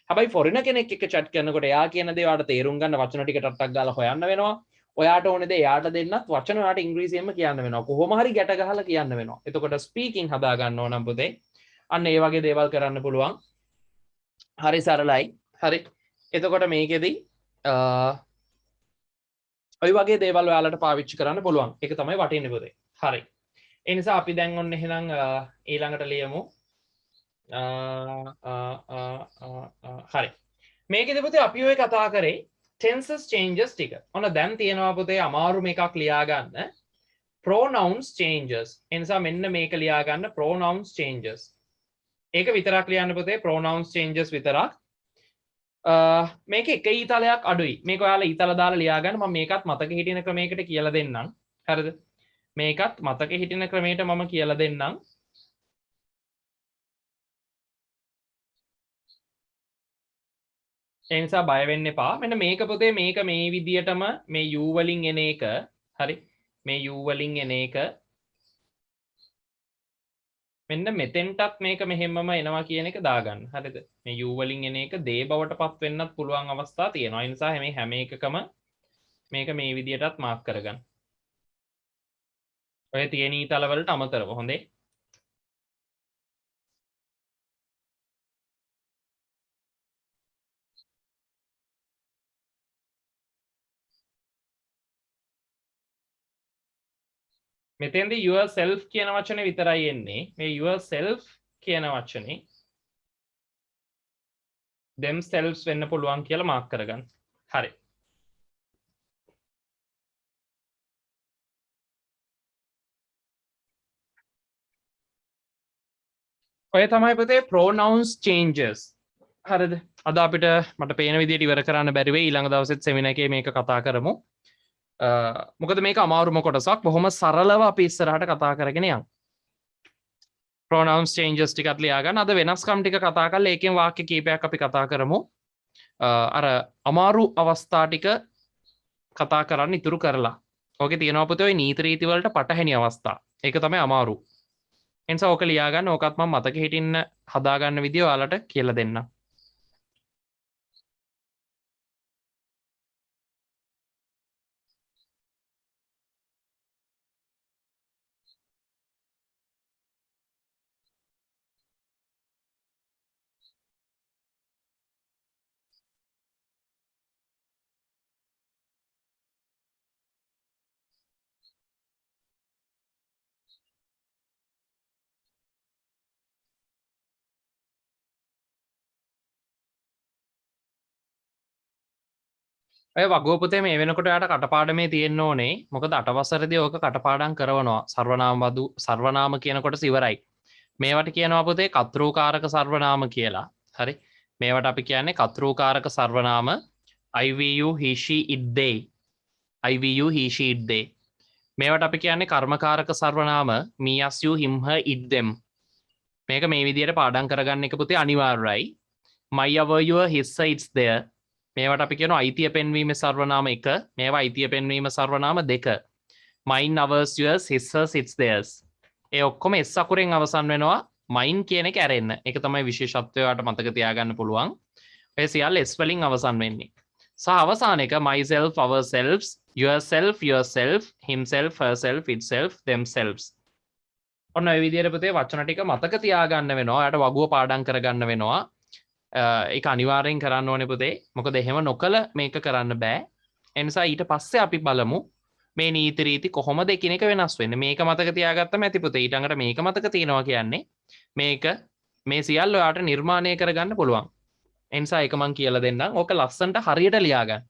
හැබැයි ෆොරින කෙනෙක් එක්ක chat කරනකොට එයා කියන දේ ඔයාට තේරුම් ගන්න වචන ටික ටට්ටක් ගාලා හොයන්න වෙනවා. ඔයාට ඕනේ දේ එයාට දෙන්නත් වචන ඔයාට ඉංග්‍රීසියෙන්ම කියන්න වෙනවා. කොහොම හරි ගැට ගහලා කියන්න වෙනවා. එතකොට ස්පීකින් හදා ගන්න ඕන නම් පුතේ අන්න ඒ වගේ දේවල් කරන්න පුළුවන්. හරි සරලයි. හරි. එතකොට මේකෙදි ඔය වගේ දේවල් ඔයාලට පාවිච්චි කරන්න පුළුවන්. ඒක තමයි වටින්නේ පුතේ. හරි. ඒ නිසා අපි දැන් ඔන්න එහෙනම් ඊළඟට ලියමු. හරි. මේකෙදි පුතේ අපි ඔය කතා කරේ tenses changes ටික. ඔන්න දැන් තියෙනවා පුතේ අමාරු මේකක් ලියා ගන්න. pronouns changes. ඒ නිසා මෙන්න මේක ලියා ගන්න pronouns changes. ඒක විතරක් ලියන්න පුතේ pronouns changes විතරක්. මේක එක ඊතලයක් අඩුයි. මේක ඔයාලා ඊතල දාලා ලියා ගන්න. මම මේකත් මතක හිටින ක්‍රමයකට කියලා දෙන්නම්. හරිද? මේකත් මතක හිටින ක්‍රමයට මම කියලා දෙන්නම්. ඒ නිසා බය වෙන්න එපා. මෙන්න මේක පුතේ මේක මේ විදියටම මේ u වලින් එන එක. හරි? මේ u වලින් එන එක මෙන්න මෙතෙන්ටත් මේක මෙහෙමම එනවා කියන එක දාගන්න. හරිද? මේ u වලින් එන එක දේ බවට පත් වෙන්නත් පුළුවන් අවස්ථා තියෙනවා. ඒ නිසා මේ හැම එකකම මේක මේ විදියටත් මාක් කරගන්න. ඔය තියෙන ඊතල වලට අමතරව හොඳේ. මෙතෙන්දී yourself කියන වචනේ විතරයි එන්නේ. මේ yourself කියන වචනේ themselves වෙන්න පුළුවන් කියලා මාක් කරගන්න. හරි. ඔය තමයි පුතේ pronouns changes. හරිද? අද අපිට මට පේන විදිහට ඉවර කරන්න බැරි වෙයි. ඊළඟ දවසෙත් සෙමිනාර් එකේ මේක කතා කරමු. මොකද මේක අමාරුම කොටසක්. බොහොම සරලව අපි ඉස්සරහට කතා කරගෙන යමු. pronouns changes ටිකත් ලියා ගන්න. අද වෙනස්කම් ටික කතා කරලා ඒකෙන් වාක්‍ය කීපයක් අපි කතා කරමු. අර අමාරු අවස්ථා ටික කතා කරන්න ඉතුරු කරලා. ඕකේ තියෙනවා පුතේ ඔය නීති රීති වලට පටහැනි අවස්ථා. ඒක තමයි අමාරු. එනිසා ඕක ලියා ගන්න. ඕකත් මම මතක හිටින්න හදා ගන්න විදිය ඔයාලට කියලා දෙන්නම්. ඔය වගුව පුතේ මේ වෙනකොට යාට කටපාඩමේ තියෙන්න ඕනේ. මොකද අටවසරදී ඕක කටපාඩම් කරනවා. සර්වනාම කියන කොටස ඉවරයි. මේවට කියනවා පුතේ කතෘකාරක සර්වනාම කියලා. හරි. මේවට අපි කියන්නේ කතෘකාරක සර්වනාම IVU he she it they. IVU he she it they. මේවට අපි කියන්නේ කර්මකාරක සර්වනාම me us you him her it them. මේක මේ විදිහට පාඩම් කරගන්න එක පුතේ අනිවාර්යයි. my our your his her its there. මේවට අපි කියනවා අයිතිය පෙන්වීමේ සර්වනාම 1. මේවා අයිතිය පෙන්වීම සර්වනාම 2. mine ours yours his hers its theirs. ඒ ඔක්කොම s අකුරෙන් අවසන් වෙනවා. mine කියන එක ඇරෙන්න. ඒක තමයි විශේෂත්වය ඔයාලට මතක තියාගන්න පුළුවන්. ඔය සියල්ල s වලින් අවසන් වෙන්නේ. සහ අවසාන එක myself ourselves yourself himself herself itself themselves. ඔන්න ඔය විදිහට පුතේ වචන ටික මතක තියාගන්න වෙනවා. ඔයාලට වගුව පාඩම් කරගන්න වෙනවා. ඒක අනිවාර්යෙන් කරන්න ඕනේ පුතේ. මොකද එහෙම නොකල මේක කරන්න බෑ. ඒ නිසා ඊට පස්සේ අපි බලමු මේ නීති රීති කොහොමද එකිනෙක වෙනස් වෙන්නේ. මේක මතක තියාගත්තම ඇති පුතේ. ඊට මේක මතක තියනවා කියන්නේ මේක මේ සියල්ල ඔයාලට නිර්මාණය කරගන්න පුළුවන්. ඒ නිසා ඒක මම කියලා දෙන්නම්. ඕක ලස්සනට හරියට ලියා ගන්න.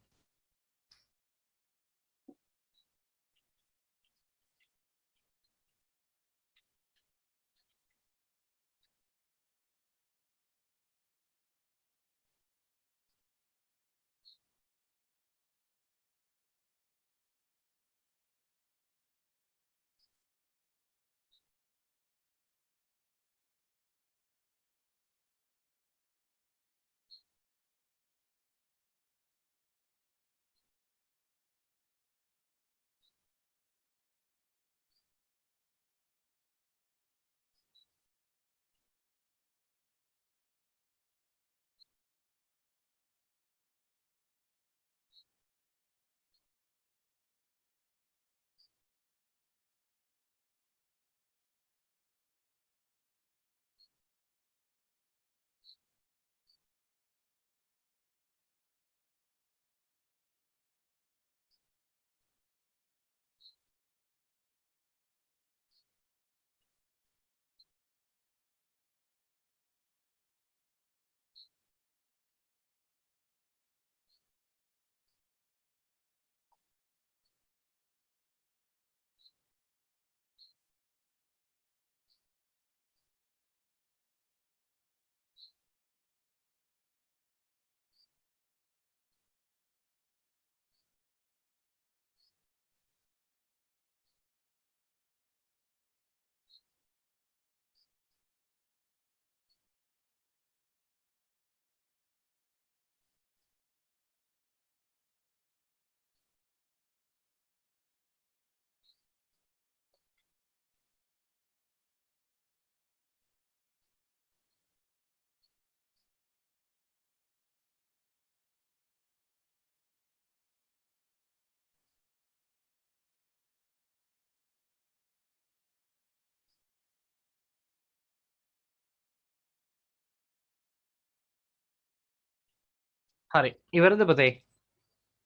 හරි ඉවරද පුතේ?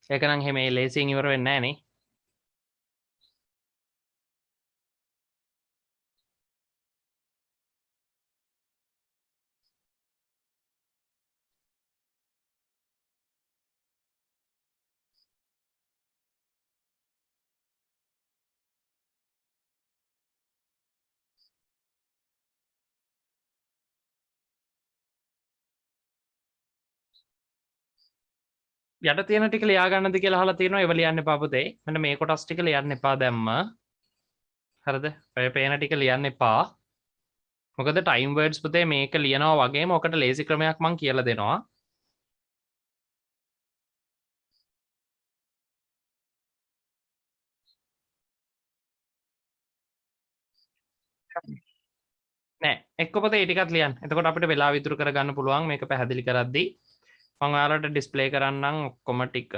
ඒක නම් එහෙම ලේසියෙන් ඉවර වෙන්නේ නැහැ නේ. යට තියෙන ටික ලියා ගන්නද කියලා අහලා තියෙනවා. ඒව ලියන්න එපා පුතේ. මෙන්න මේ කොටස් ටික ලියන්න එපා දැම්ම. හරිද? ඔය පේන ටික ලියන්න එපා. මොකද ටයිම් වර්ඩ්ස් පුතේ මේක ලියනවා වගේම ඔකට ලේසි ක්‍රමයක් මම කියලා දෙනවා. නෑ එක්ක පොතේ ඒ ටිකත් ලියන්න. එතකොට අපිට වෙලාව ඉතුරු කරගන්න පුළුවන් මේක පැහැදිලි කරද්දී. මම ඔයාලට ඩිස්ප්ලේ කරන්නම් ඔක්කොම ටික.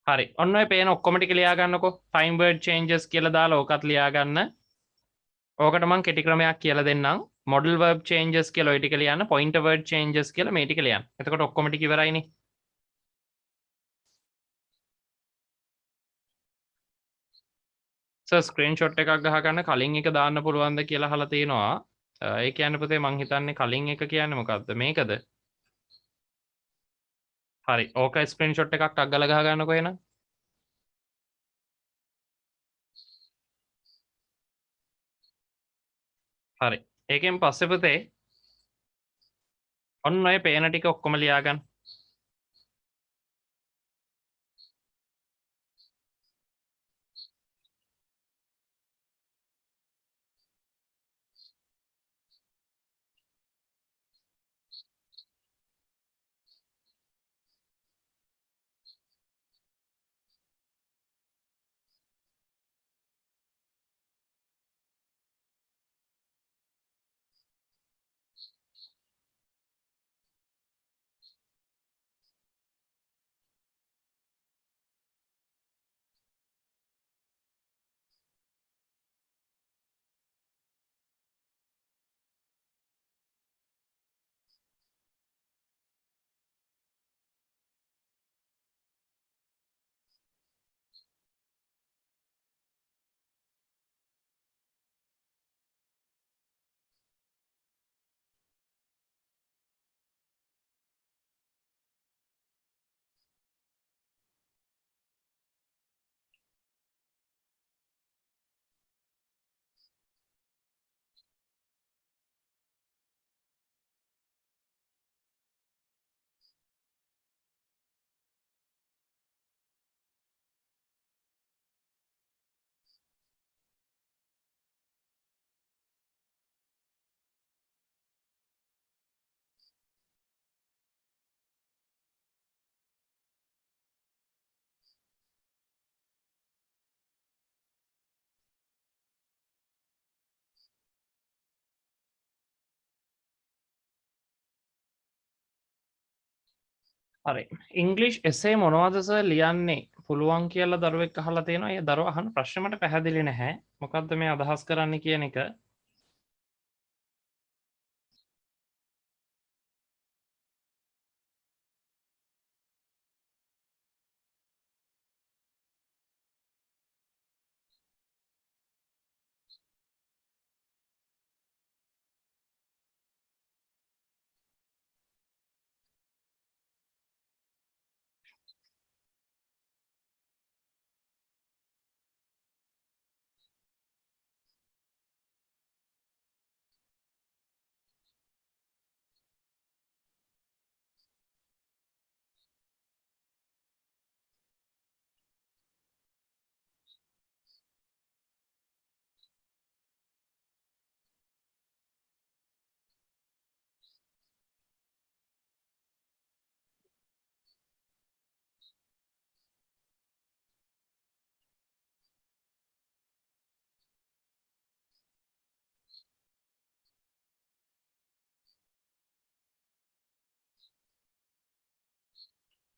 හරි. ඔන්න ඔය පේන ඔක්කොම ටික ලියා ගන්නකෝ. time word changes කියලා දාලා ඕකත් ලියා ගන්න. ඕකට මම කෙටි ක්‍රමයක් කියලා දෙන්නම්. modal verb changes කියලා ඔය ටික ලියන්න. pointer word changes කියලා මේ ටික ලියන්න. එතකොට ඔක්කොම ටික ඉවරයිනේ. ස්ක්‍රීන්ෂොට් එකක් ගහගන්න කලින් එක දාන්න පුළුවන්ද කියලා අහලා තියෙනවා. ඒ කියන්නේ පුතේ මං හිතන්නේ කලින් එක කියන්නේ මොකක්ද මේකද? හරි. ඕක ස්ක්‍රීන්ෂොට් එකක් අග්ගල ගහගන්නකෝ එහෙනම්. හරි. ඒකෙන් පස්සේ පුතේ ඔන්න ඔය පේන ටික ඔක්කොම ලියාගන්න. හරි. ඉංග්ලිෂ් එසේ මොනවද සර් ලියන්නේ පුළුවන් කියලා දරුවෙක් අහලා තියෙනවා. ඒ දරුවා අහන ප්‍රශ්නේ මට පැහැදිලි නැහැ. මොකද්ද මේ අදහස් කරන්නේ කියන එක.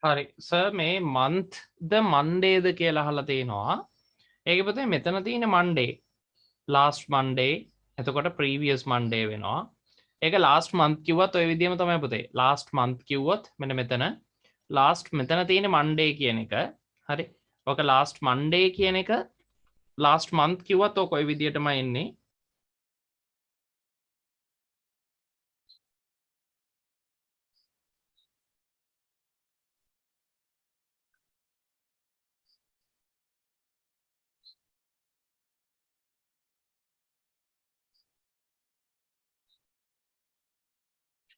හරි සර් මේ month ද Mondayද කියලා අහලා තිනවා. ඒක පුතේ මෙතන තියෙන Monday last Monday එතකොට previous Monday වෙනවා. ඒක last month කිව්වත් ඔය විදිහම තමයි පුතේ. last month කිව්වොත් මෙන්න මෙතන last මෙතන තියෙන Monday කියන එක. හරි. ඔක last Monday කියන එක last month කිව්වත් ඔක ඔය විදිහටම එන්නේ.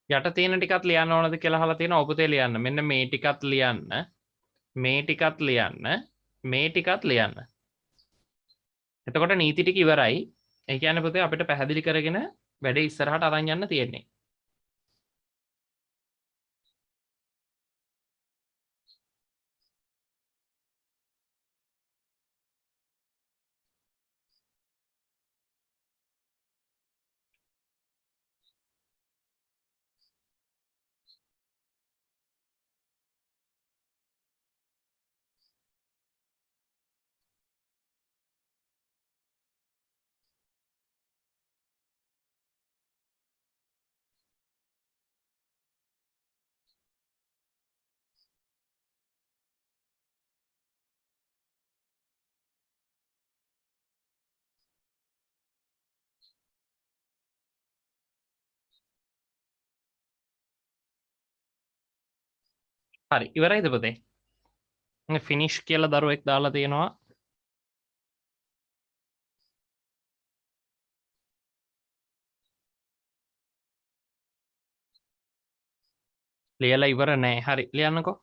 යට තියෙන ටිකත් ලියන්න ඕනද කියලා අහලා තියෙනවා. ඔබ පුතේ ලියන්න. මෙන්න මේ ටිකත් ලියන්න. මේ ටිකත් ලියන්න. මේ ටිකත් ලියන්න. එතකොට නීති ටික ඉවරයි. ඒ කියන්නේ පුතේ අපිට පැහැදිලි කරගෙන වැඩේ ඉස්සරහට අරන් යන්න තියෙන්නේ. හරි ඉවරයිද පුතේ? ෆිනිෂ් කියලා දරුවෙක් දාලා තියෙනවා. ලියලා ඉවර නෑ. හරි ලියන්නකෝ.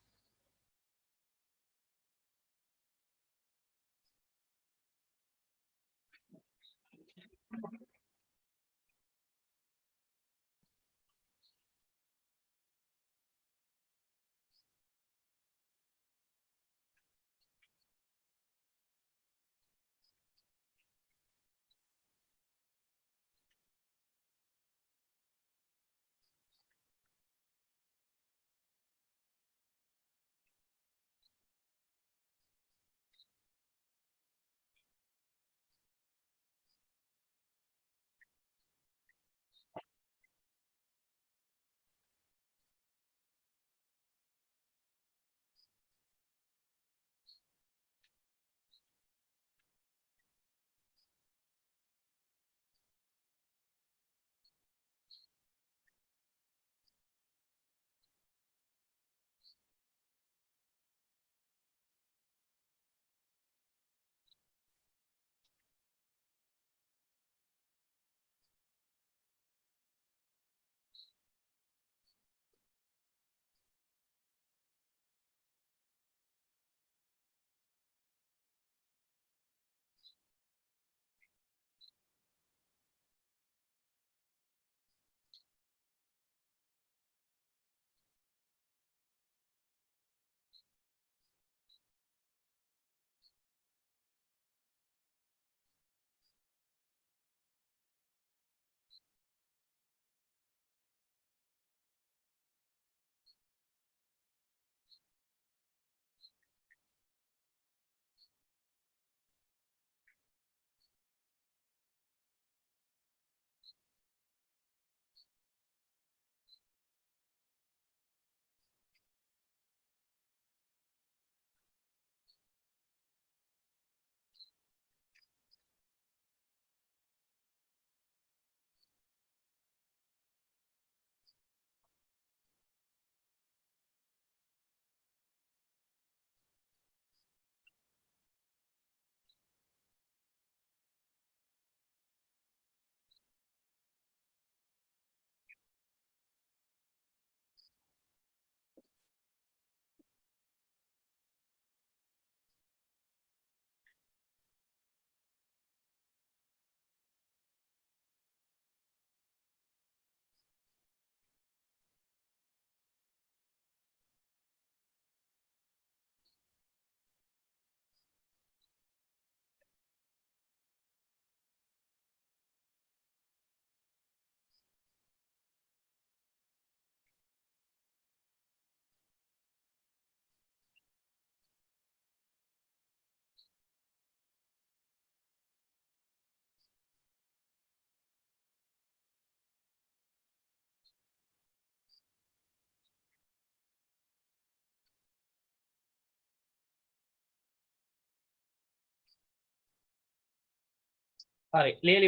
හරි ලියලි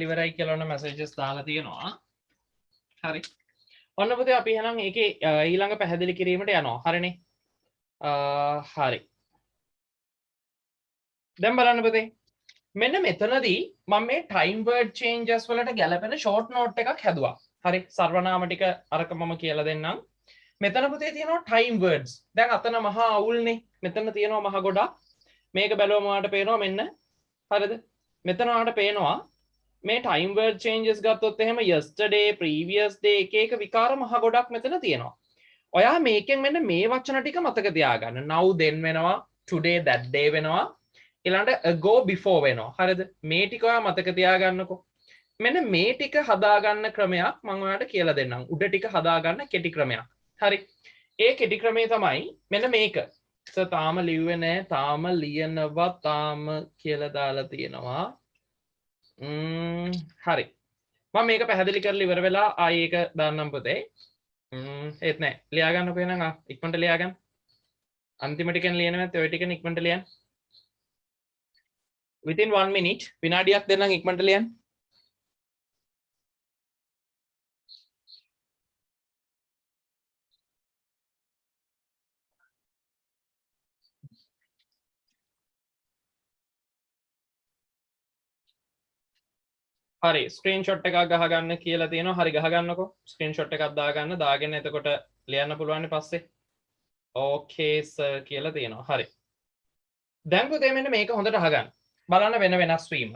ඉවරයි කියලා ඔන්න මැසේජස් දාලා තියෙනවා. හරි. ඔන්න පුතේ අපි එහෙනම් ඒකේ ඊළඟ පැහැදිලි කිරීමට යනවා. හරිනේ. හරි. දැන් බලන්න පුතේ. මෙන්න මෙතනදී මම මේ time word changes වලට ගැලපෙන short note එකක් හැදුවා. හරි. සර්වනාම ටික අරක මම කියලා දෙන්නම්. මෙතන පුතේ තියෙනවා time words. දැන් අතන මහා අවුල්නේ. මෙතන තියෙනවා මහා ගොඩක්. මේක බැලුවම ඔයාලට පේනවා මෙන්න. හරිද? මෙතන ඔයාලට පේනවා මේ time word changes ගත්තොත් එහෙම yesterday previous day එක එක විකාර මහ ගොඩක් මෙතන තියෙනවා. ඔයා මේකෙන් මෙන්න මේ වචන ටික මතක තියාගන්න. now then වෙනවා, today that day වෙනවා, ඊළඟට ago before වෙනවා. හරිද? මේ ටික ඔයා මතක තියාගන්නකෝ. මෙන්න මේ ටික හදාගන්න ක්‍රමයක් මම ඔයාලට කියලා දෙන්නම්. උඩ ටික හදාගන්න කෙටි ක්‍රමයක්. හරි. ඒ කෙටි ක්‍රමය තමයි මෙන්න මේක. තාම ලිව්වේ නැහැ. තාම ලියනවා තාම කියලා දාලා තියෙනවා. හරි මම මේක පැහැදිලි කරලා ඉවර වෙලා ආයෙ ඒක දාන්නම් පුතේ. ඒත් නෑ ලියා ගන්නකො එහෙනම් ඉක්මනට ලියා ගන්න. අන්තිම ටිකෙන් ලියන්නේ නැත්නම් ඔය ටිකෙන් ඉක්මනට ලියන්න. within 1 minute විනාඩියක් දෙන්නම් ඉක්මනට ලියන්න. හරි ස්ක්‍රීන්ෂොට් එකක් ගහගන්න කියලා තියෙනවා. හරි ගහගන්නකො. ස්ක්‍රීන්ෂොට් එකක් දාගන්න. දාගෙන එතකොට ලියන්න පුළුවන් පස්සේ. ඕකේ සර් කියලා තියෙනවා. හරි. දැන් පුතේ මෙන්න මේක හොඳට අහගන්න. බලන්න වෙන වෙනස් වීම.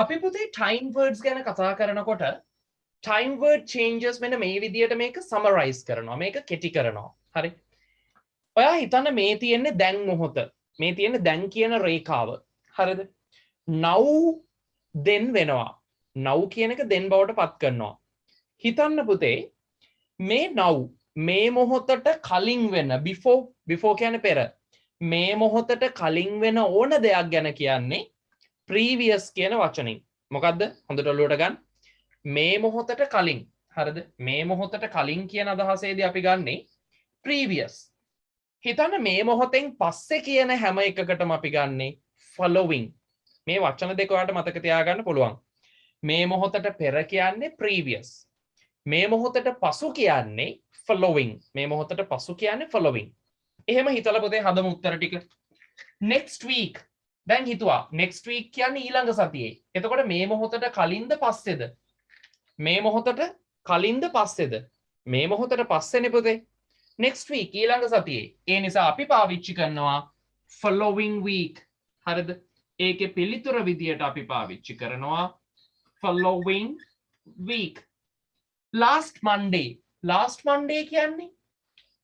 අපි පුතේ time words ගැන කතා කරනකොට time word changes මෙන්න මේ විදියට මේක summarize කරනවා. මේක කෙටි කරනවා. හරි. ඔයා හිතන්න මේ තියෙන්නේ දැන් මොහොත. මේ තියෙන්නේ දැන් කියන රේඛාව. හරිද? now then වෙනවා. now කියන එක then බවට පත් කරනවා. හිතන්න පුතේ මේ now මේ මොහොතට කලින් වෙන before කියන්නේ පෙර. මේ මොහොතට කලින් වෙන ඕන දෙයක් ගැන කියන්නේ previous කියන වචනින්. මොකද්ද? හොඳට ඔලුවට ගන්න. මේ මොහොතට කලින්. හරිද? මේ මොහොතට කලින් කියන අදහසේදී අපි ගන්නෙ previous. හිතන්න මේ මොහොතෙන් පස්සේ කියන හැම එකකටම අපි ගන්නෙ following. මේ වචන දෙක ඔයාලට මතක තියාගන්න පුළුවන්. මේ මොහොතට පෙර කියන්නේ previous. මේ මොහොතට පසු කියන්නේ following. මේ මොහොතට පසු කියන්නේ following. එහෙම හිතලා පොතේ හදමු උත්තර ටික. next week. දැන් හිතුවා next week කියන්නේ ඊළඟ සතියේ. එතකොට මේ මොහොතට කලින්ද පස්සේද? මේ මොහොතට කලින්ද පස්සේද? මේ මොහොතට පස්සේනේ පුතේ. next week ඊළඟ සතියේ. ඒ නිසා අපි පාවිච්චි කරනවා following week. හරිද? ඒකේ පිළිතුර විදියට අපි පාවිච්චි කරනවා following week. last monday. last monday කියන්නේ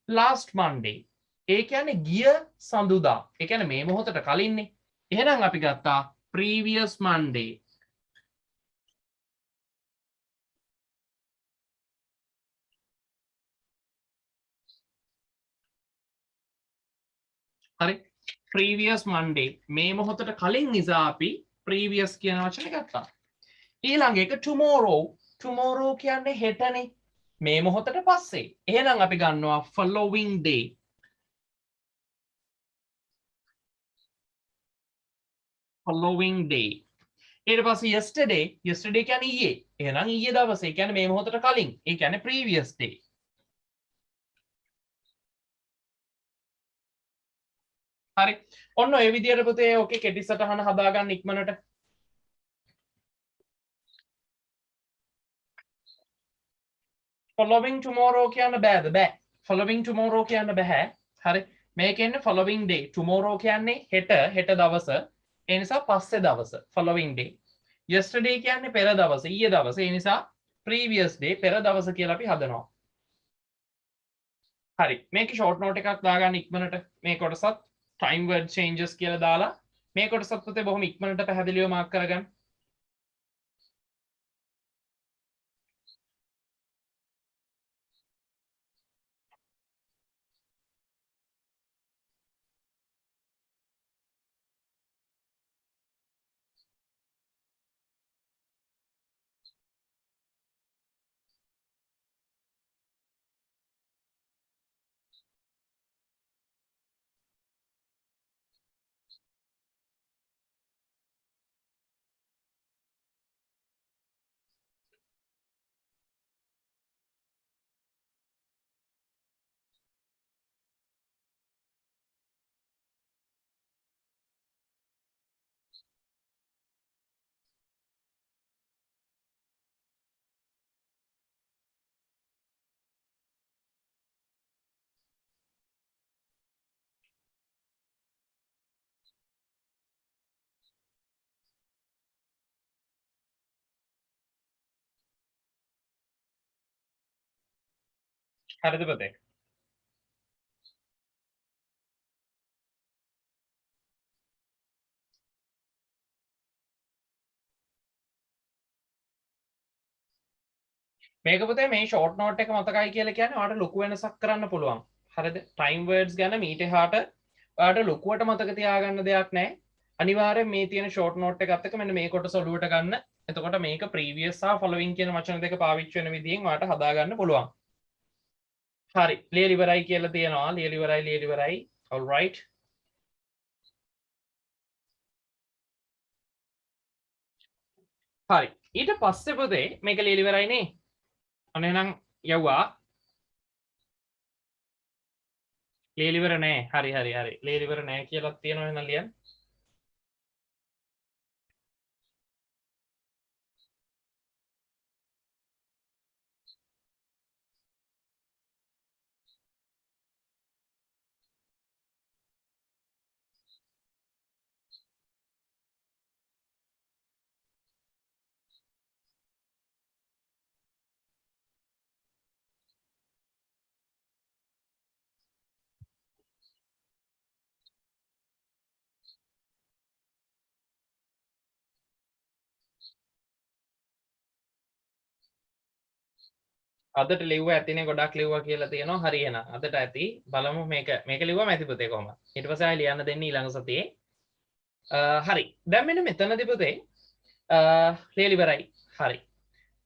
last monday. ඒ කියන්නේ ගිය සඳුදා. ඒ කියන්නේ මේ මොහොතට කලින්නේ. එහෙනම් අපි ගත්තා previous monday. හරි previous monday මේ මොහොතට කලින් නිසා අපි previous කියන වචනේ ගත්තා. ඊළඟ එක tomorrow කියන්නේ හෙටනේ. මේ මොහොතට පස්සේ. එහෙනම් අපි ගන්නවා following day. following day. ඊට පස්සේ yesterday කියන්නේ ඊයේ. එහෙනම් ඊයේ දවසේ. ඒ කියන්නේ මේ මොහොතට කලින්. ඒ කියන්නේ previous day. හරි. ඔන්න ඔය විදියට පුතේ ඔකේ කෙටි සටහන හදාගන්න ඉක්මනට. following tomorrow කියන්න බෑද? බෑ. following tomorrow කියන්න බෑ. හරි. මේකෙන්නේ following day. tomorrow කියන්නේ හෙට දවස. ඒ නිසා පස්සේ දවස. following day. yesterday කියන්නේ පෙර දවස. ඊයේ දවස. ඒ නිසා previous day පෙර දවස කියලා අපි හදනවා. හරි. මේකේ short note එකක් දාගන්න ඉක්මනට. මේ කොටසත් time word changes කියලා දාලා මේ කොටසත් පුතේ බොහොම ඉක්මනට පැහැදිලිව මාක් කරගන්න. හරිද පුතේ? මේක පුතේ මේ ෂෝට් නෝට් එක මතකයි කියලා කියන්නේ ඔයාලට ලොකු වෙනසක් කරන්න පුළුවන්. හරිද? ටයිම් වර්ඩ්ස් ගැන මීට එහාට ඔයාලට ලොකුවට මතක තියාගන්න දෙයක් නැහැ. අනිවාර්යෙන් මේ තියෙන ෂෝට් නෝට් එකත් එක්ක මෙන්න මේ කොටස ඔලුවට ගන්න. එතකොට මේක ප්‍රීවියස් සහ ෆොලොවින් කියන වචන දෙක පාවිච්චි වෙන විදිහෙන් ඔයාලට හදා ගන්න පුළුවන්. හරි. ලියලා ඉවරයි කියලා තියෙනවා. ලියලා ඉවරයි. all right. හරි. ඊට පස්සේ පුතේ මේක ලියලා ඉවරයිනේ. අන්න එහෙනම් යවුවා. ලියලා ඉවර නෑ. හරි. ලියලා ඉවර නෑ කියලා තියෙනවා එහෙනම් ලියන්න. අදට ලිව්වා ඇතිනේ ගොඩක් ලිව්වා කියලා තියෙනවා. හරි එහෙනම් අදට ඇති. බලමු මේක ලිව්වම ඇති පුතේ කොහොමද? ඊට පස්සේ ආයෙ ලියන්න දෙන්නේ ඊළඟ සතියේ. හරි. දැන් මෙන්න මෙතනදී පුතේ ලියලා ඉවරයි. හරි.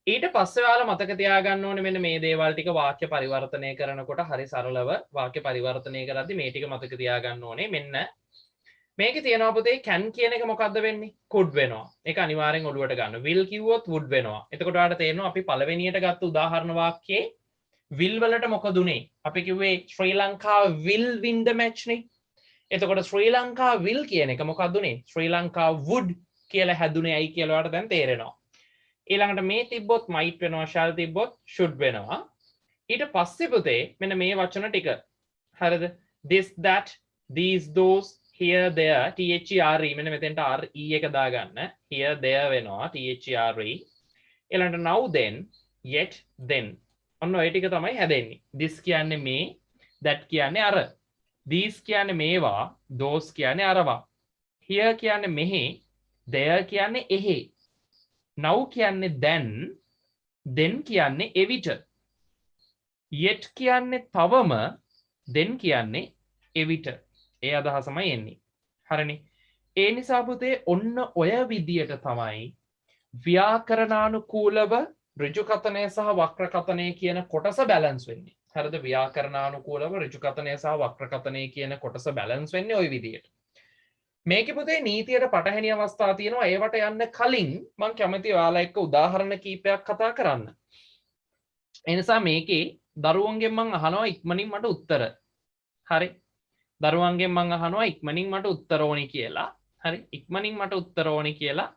ඊට පස්සේ ඔයාලා මතක තියාගන්න ඕනේ මෙන්න මේ දේවල් ටික වාක්‍ය පරිවර්තනය කරනකොට හරි සරලව වාක්‍ය පරිවර්තනය කරද්දී මේ ටික මතක තියාගන්න ඕනේ. මෙන්න මේකේ තියෙනවා පුතේ can කියන එක මොකද්ද වෙන්නේ? could වෙනවා. ඒක අනිවාර්යෙන් ඔලුවට ගන්න. will කිව්වොත් would වෙනවා. එතකොට ඔයාලට තේරෙනවා අපි පළවෙනියට ගත්ත උදාහරණ වාක්‍යයේ will වලට මොකද උනේ? අපි කිව්වේ ශ්‍රී Lanka will win the match නේ. එතකොට ශ්‍රී ලංකා will කියන එක මොකක්ද උනේ? ශ්‍රී ලංකා would කියලා හැදුනේ ඇයි කියලා ඔයාලට දැන් තේරෙනවා. ඊළඟට මේ තිබ්බොත් might වෙනවා, shall තිබ්බොත් should වෙනවා. ඊට පස්සේ පුතේ මෙන්න මේ වචන ටික. හරිද? this that these those here there there මෙන්න මෙතෙන්ට re එක දාගන්න. here there වෙනවා there. ඊළඟට now then yet then ඔන්න ඔය ටික තමයි හැදෙන්නේ. this කියන්නේ මේ, that කියන්නේ අර, these කියන්නේ මේවා, those කියන්නේ අරවා, here කියන්නේ මෙහි, there කියන්නේ එහි, now කියන්නේ දැන්, then කියන්නේ එවිට, yet කියන්නේ තවම, then කියන්නේ එවිට. ඒ අදහසමයි එන්නේ. හරිනේ. ඒ නිසා පුතේ ඔන්න ඔය විදියට තමයි ව්‍යාකරණානුකූලව ඍජුකථනය සහ වක්‍රකථනය කියන කොටස බැලන්ස් වෙන්නේ. හරිද? ව්‍යාකරණානුකූලව ඍජුකථනය සහ වක්‍රකථනය කියන කොටස බැලන්ස් වෙන්නේ ওই විදියට. මේකේ පුතේ නීතියට පටහැනි අවස්ථා තියෙනවා. ඒවට යන්න කලින් මම කැමති ඔයාලා එක්ක උදාහරණ කීපයක් කතා කරන්න. ඒ නිසා මේකේ දරුවන්ගෙන් මම අහනවා ඉක්මනින් මට උත්තර. හරි? දරුවන්ගෙන් මම අහනවා ඉක්මනින් මට උත්තර ඕනි කියලා. හරි? ඉක්මනින් මට උත්තර ඕනි කියලා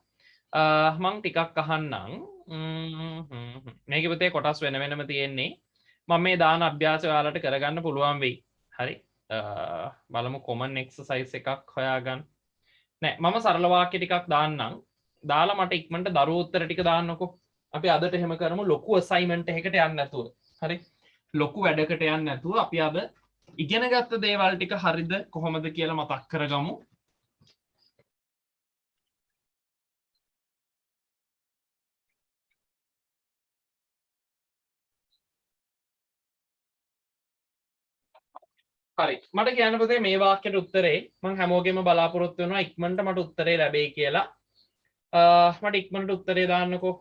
මං ටිකක් අහන්නම්. මේකේ පුතේ කොටස් වෙන වෙනම තියෙන්නේ. මම මේ දාන අභ්‍යාසය ඔයාලට කරගන්න පුළුවන් වෙයි. හරි? බලමු කොමන් එක්සර්සයිස් එකක් හොයාගන්න. නෑ මම සරල වාක්‍ය ටිකක් දාන්නම්. දාලා මට ඉක්මනට දරුවෝ උත්තර ටික දාන්නකෝ. අපි අදට එහෙම කරමු ලොකු අසයින්මන්ට් එකකට යන්න නැතුව. හරි? ලොකු වැඩකට යන්න නැතුව අපි අද ඉගෙන ගත්ත දේවල් ටික හරිද කොහොමද කියලා මතක් කරගමු. හරි මට කියන්න පුතේ මේ වාක්‍යයට උත්තරේ මම හැමෝගෙම බලාපොරොත්තු වෙනවා ඉක්මනට මට උත්තරේ ලැබෙයි කියලා. මට ඉක්මනට උත්තරේ දාන්නකෝ.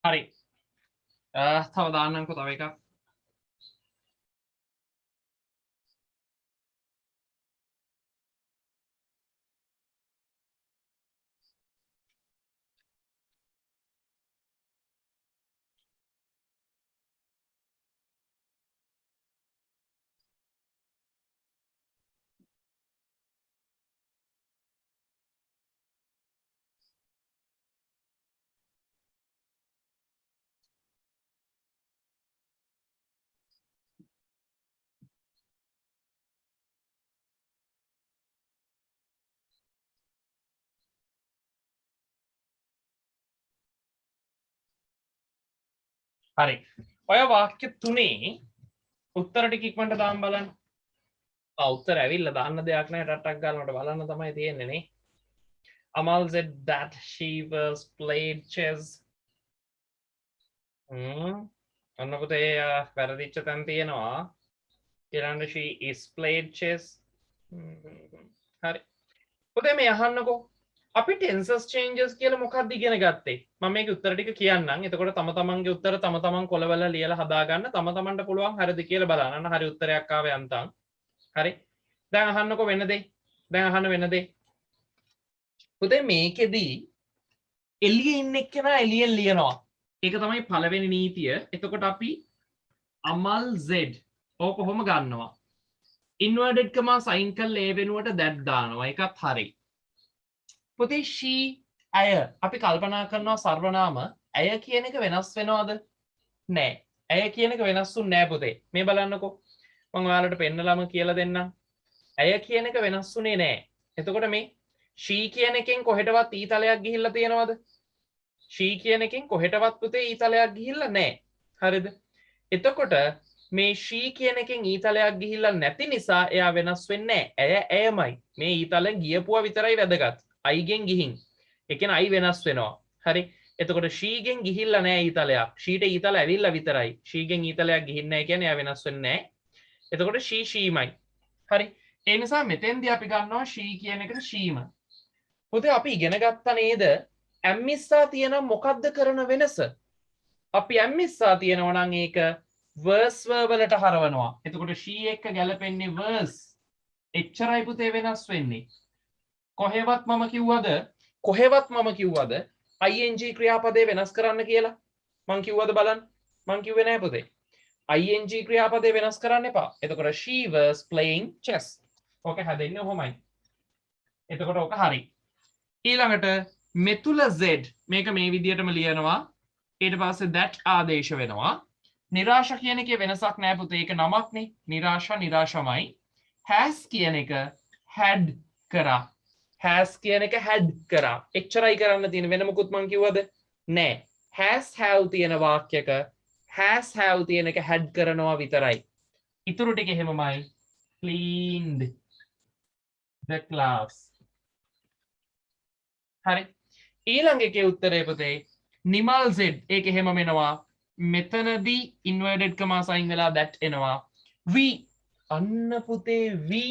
හරි. තව දාන්නම්කෝ තව එකක්. හරි. ඔය වාක්‍ය තුනේ උත්තර ටික ඉක්මනට දාන්න බලන්න. උත්තර ඇවිල්ලා දාන්න දෙයක් නැහැ ටට්ටක් ගාලා මට බලන්න තමයි තියෙන්නේ නේ. Amal said that she was played chess. ඔන්න පුතේ වැරදිච්ච තැන තියෙනවා. ඊළඟ she is played chess. හරි. පුතේ මේ අහන්නකෝ. අපි tenses changes කියලා මොකක්ද ඉගෙන ගත්තේ? මම මේකේ උත්තර ටික කියන්නම්. එතකොට තම තමන්ගේ උත්තර තම තමන් කොලවල ලියලා හදා ගන්න. තම තමන්ට පුළුවන් හරිද කියලා බලන්න. හරි උත්තරයක් ආවේ අන්තම්. හරි. දැන් අහන්නකෝ වෙන දේ. දැන් අහන්න වෙන දේ. පුතේ මේකෙදී එළියේ ඉන්න එක්කෙනා එළියෙන් ලියනවා. ඒක තමයි පළවෙනි නීතිය. එතකොට අපි අමල් z ඕක කොහොම ගන්නවා? inverted comma sign කරලා ඒ වෙනුවට that දානවා. ඒකත් හරි. පුතේ she අය අපි කල්පනා කරනවා සර්වනාම ඇය කියන එක වෙනස් වෙනවද? නෑ. ඇය කියන එක වෙනස්ුන්නේ නෑ පුතේ. මේ බලන්නකෝ. මම ඔයාලට පෙන්නලාම කියලා දෙන්නම්. ඇය කියන එක වෙනස්ුනේ නෑ. එතකොට මේ she කියන එකෙන් කොහෙටවත් ඊතලයක් ගිහිල්ලා තියෙනවද? she කියන එකෙන් කොහෙටවත් පුතේ ඊතලයක් ගිහිල්ලා නෑ. හරිද? එතකොට මේ she කියන එකෙන් ඊතලයක් ගිහිල්ලා නැති නිසා එයා වෙනස් වෙන්නේ නෑ. ඇය ඇයමයි. මේ ඊතලෙන් ගියපුවා විතරයි වැදගත්. I ගෙන් ගිහින්. ඒ කියන්නේ I වෙනස් වෙනවා. හරි. එතකොට she ගෙන් ගිහිල්ලා නෑ ඊතලයක්. she ට ඊතල ඇවිල්ලා විතරයි. she ගෙන් ඊතලයක් ගිහින් නෑ කියන්නේ එයා වෙනස් වෙන්නේ නෑ. එතකොට sheමයි. හරි. ඒ නිසා මෙතෙන්දී අපි ගන්නවා she කියන එකට sheම. පුතේ අපි ඉගෙන ගත්තා නේද? ඇම්මිස්සා තියෙන මොකද්ද කරන වෙනස? අපි ඇම්මිස්සා තියෙනවා නම් ඒක verse verb වලට හරවනවා. එතකොට she එක්ක ගැලපෙන්නේ verse. එච්චරයි පුතේ වෙනස් වෙන්නේ. කොහෙවත් මම කිව්වද ing ක්‍රියාපදේ වෙනස් කරන්න කියලා? මං කිව්වද බලන්න? මං කිව්වේ නෑ පුතේ. ing ක්‍රියාපදේ වෙනස් කරන්න එපා. එතකොට she was playing chess. ඕක හැදෙන්නේ ඔහොමයි. එතකොට ඕක හරි. ඊළඟට මෙතුල z මේක මේ විදිහටම ලියනවා. ඊට පස්සේ that ආදේශ වෙනවා. නිරාශ කියන එකේ වෙනසක් නෑ පුතේ. ඒක නමක්නේ. නිරාශමයි. has කියන එක had කරා. has කියන එක had කරා. එච්චරයි කරන්න තියෙන. වෙන මොකුත් මං කිව්වද? නෑ. has have තියෙන වාක්‍යයක has have තියෙන එක had කරනවා විතරයි. ඉතුරු ටික එහෙමමයි. cleaned the class. හරි. ඊළඟ එකේ උත්තරේ පුතේ නිමල් z ඒක එහෙම වෙනවා. මෙතනදී inverted comma sign වෙලා that එනවා. we අන්න පුතේ we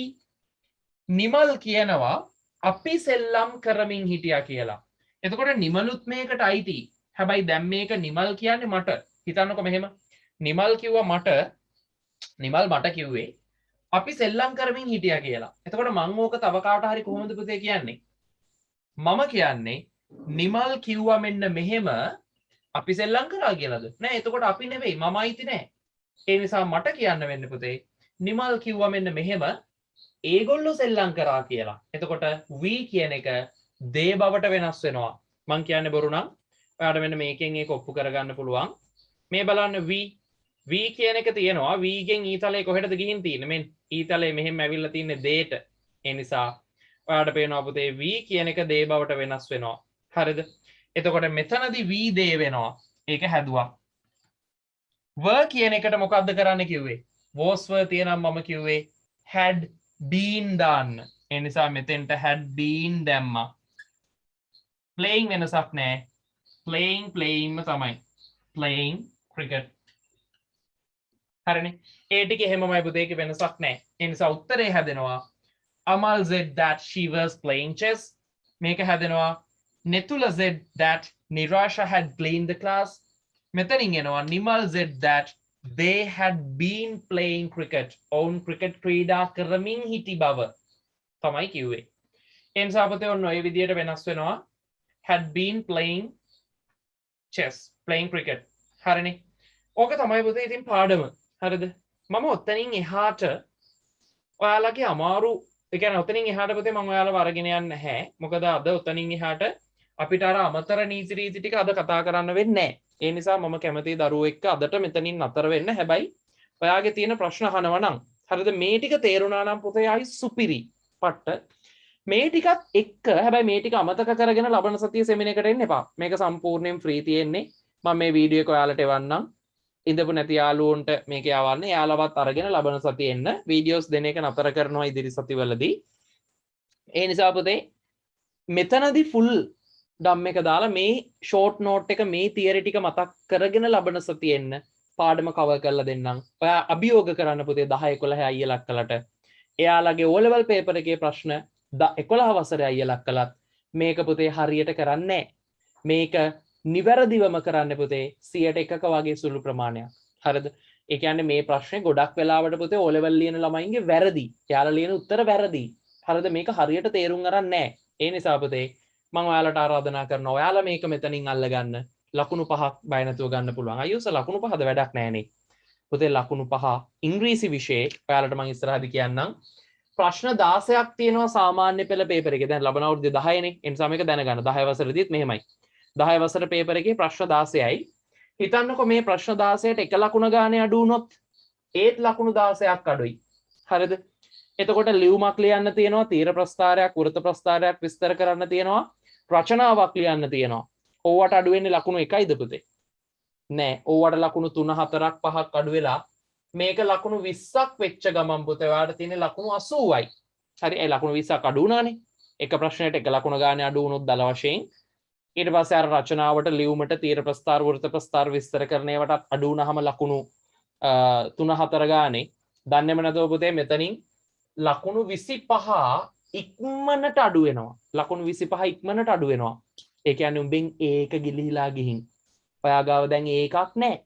නිමල් කියනවා අපි සෙල්ලම් කරමින් හිටියා කියලා. එතකොට නිමලුත් මේකට අයිති. හැබැයි දැන් මේක නිමල් කියන්නේ මට. හිතන්නකො මෙහෙම. නිමල් මට කිව්වේ අපි සෙල්ලම් කරමින් හිටියා කියලා. එතකොට මම ඕක තව කාට හරි කොහොමද පුතේ කියන්නේ? මම කියන්නේ නිමල් කිව්වා මෙන්න මෙහෙම අපි සෙල්ලම් කරා කියලාද? නෑ එතකොට අපි නෙවෙයි මම අයිති නෑ. ඒ නිසා මට කියන්න වෙන්නේ පුතේ නිමල් කිව්වා මෙන්න මෙහෙම ඒගොල්ලෝ සෙල්ලම් කරා කියලා. එතකොට we කියන එක they බවට වෙනස් වෙනවා. මං කියන්නේ බොරු නම් ඔයාලට මෙන්න මේකෙන් ඒක ඔප්පු කරගන්න පුළුවන්. මේ බලන්න we කියන එක තියෙනවා. we ගෙන් ඊතලේ කොහෙටද ගිහින් තියෙන්නේ? මෙන්න ඊතලේ මෙහෙම ඇවිල්ලා තින්නේ දේට. ඒ නිසා ඔයාලට පේනවා පුතේ we කියන එක they බවට වෙනස් වෙනවා. හරිද? එතකොට මෙතනදී we they වෙනවා. ඒක හැදුවා. were කියන එකට මොකද්ද කරන්න කිව්වේ? was were තියෙනම් මම කිව්වේ had been දාන්න. ඒ නිසා මෙතෙන්ට had been දැම්මා. playing වෙනසක් නෑ. playing තමයි. playing cricket. හරිනේ. ඒ ටික එහෙමමයි පුතේ. ඒක වෙනසක් නෑ. ඒ නිසා උත්තරේ හැදෙනවා Amal said that she was playing chess. මේක හැදෙනවා Netula said that Nirasha had cleaned the class. මෙතනින් එනවා Nimal Z that they had been playing cricket. ඔවුන් ක්‍රිකට් ක්‍රීඩා කරමින් හිටි බව තමයි කිව්වේ. ඒ නිසා අපතේ ඔන්න ඔය විදියට වෙනස් වෙනවා. had been playing chess, playing cricket. හරිනේ. ඕක තමයි පුතේ ඉතින් පාඩම. හරිද? මම ඔතනින් එහාට ඔයාලගේ අමාරු ඒ කියන්නේ ඔතනින් එහාට පුතේ මම ඔයාලව අරගෙන යන්නේ නැහැ. මොකද අද ඔතනින් එහාට අපිට අර අමතර නීති රීති ටික අද කතා කරන්න වෙන්නේ නැහැ. ඒ නිසා මම කැමතියි දරුවෝ එක්ක අදට මෙතනින් නතර වෙන්න. හැබැයි ඔයාගේ තියෙන ප්‍රශ්න අහනවා නම් හරිද මේ ටික තේරුණා නම් පුතේ ආයි සුපිරි පට්ට මේ ටිකත් එක්ක හැබැයි මේ ටික අමතක කරගෙන ලබන සතිය සෙමින එකට එන්න එපා. මේක සම්පූර්ණයෙන් ෆ්‍රී තියෙන්නේ. මම මේ වීඩියෝ එක ඔයාලට එවන්නම්. ඉඳපු නැති යාළුවන්ට මේක යවන්න. යාළුවත් අරගෙන ලබන සතිය එන්න. වීඩියෝස් දෙන එක නතර කරනවා ඉදිරි සතිවලදී. ඒ නිසා පුතේ මෙතනදී ෆුල් ඩම් එක දාලා මේ ෂෝට් නෝට් එක මේ තියරි ටික මතක් කරගෙන ලබන සතිය එන්න. පාඩම කවර් කරලා දෙන්නම්. ඔයා අභියෝග කරන්න පුතේ 10 11 අයියලක් කලට. එයාලගේ O level paper එකේ ප්‍රශ්න 11 වසරේ අයියලක් කළත් මේක පුතේ හරියට කරන්නේ මේක නිවැරදිවම කරන්න පුතේ 100%ක වගේ සුළු ප්‍රමාණයක්. හරිද? ඒ කියන්නේ මේ ප්‍රශ්නේ ගොඩක් වෙලාවට පුතේ O level ලියන ළමයින්ගේ වැරදි. එයාලා ලියන උත්තර වැරදි. හරිද? මේක හරියට තේරුම් ගන්න නැහැ. ඒ නිසා පුතේ මම ඔයාලට ආරාධනා කරනවා ඔයාලා මේක මෙතනින් අල්ලගන්න. ලකුණු 5ක් බය නැතුව ගන්න පුළුවන්. අයියෝස ලකුණු 5ද වැඩක් නැහනේ. පුතේ ලකුණු 5 ඉංග්‍රීසි විෂයේ ඔයාලට මම ඉස්සරහදී කියන්නම්. ප්‍රශ්න 16ක් තියෙනවා සාමාන්‍ය පෙළ පේපර් එකේ. දැන් ලබන අවුරුද්දේ 10නේ. ඒ නිසා මේක දැනගන්න. 10 වසරේදීත් මෙහෙමයි. 10 වසර පේපර් එකේ ප්‍රශ්න 16යි. හිතන්නකො මේ ප්‍රශ්න 16ට එක ලකුණ ගානේ අඩු වුණොත් ඒත් ලකුණු 16ක් අඩුයි. හරිද? එතකොට ලියුමක් ලියන්න තියෙනවා, තීර ප්‍රස්ථාරයක්, වෘත්ත ප්‍රස්ථාරයක් විස්තර කරන්න තියෙනවා, රචනාවක් ලියන්න තියෙනවා. ඕවට අඩු වෙන්නේ ලකුණු 1යිද පුතේ? නෑ. ඕවට ලකුණු 3 4ක් 5ක් අඩු වෙලා මේක ලකුණු 20ක් වෙච්ච ගමන් පුතේ ඔයාලට තියෙන ලකුණු 80යි. හරි. ඒ ලකුණු 20ක් අඩු වුණානේ. එක ප්‍රශ්නයට එක ලකුණ ගානේ අඩු වුණොත් දල වශයෙන් ඊට පස්සේ අර රචනාවට ලියුමට තීර ප්‍රස්ථාර වෘත්ත ප්‍රස්ථාර විස්තර කරන ඒවාටත් අඩු වුණාම ලකුණු 3 4 ගානේ දන්නේම නැතෝ පුතේ මෙතනින් ලකුණු 25 ඉක්මනට අඩු වෙනවා. ලකුණු 25 ඉක්මනට අඩු වෙනවා. ඒ කියන්නේ උඹෙන් ඒක ගිලිහිලා ගිහින් ඔයා ගාව දැන් ඒකක් නැහැ.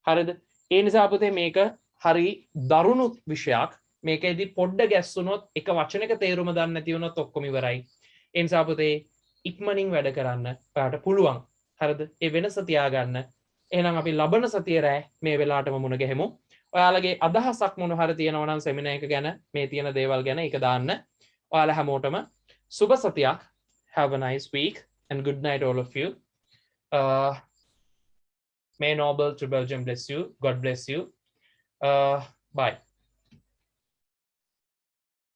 හරිද? ඒ නිසා පුතේ මේක හරි දරුණු විෂයක්. මේකෙදි පොඩ්ඩ ගැස්සුනොත් එක වචනයක තේරුම දන්නේ නැති වුණොත් ඔක්කොම ඉවරයි. ඒ නිසා පුතේ ඉක්මනින් වැඩ කරන්න ඔයාට පුළුවන්. හරිද? ඒ වෙනස තියාගන්න. එහෙනම් අපි ලබන සතියේ රැ මේ වෙලාවටම මුණ ගැහෙමු. ඔයාලගේ අදහසක් මොන හරි තියෙනවා නම් සෙමිනාර් එක ගැන මේ තියෙන දේවල් ගැන ඒක දාන්න. ඔයාලා හැමෝටම සුබ සතියක්. Have a nice week and good night all of you. May Nobel to Belgium bless you. God bless you. Bye.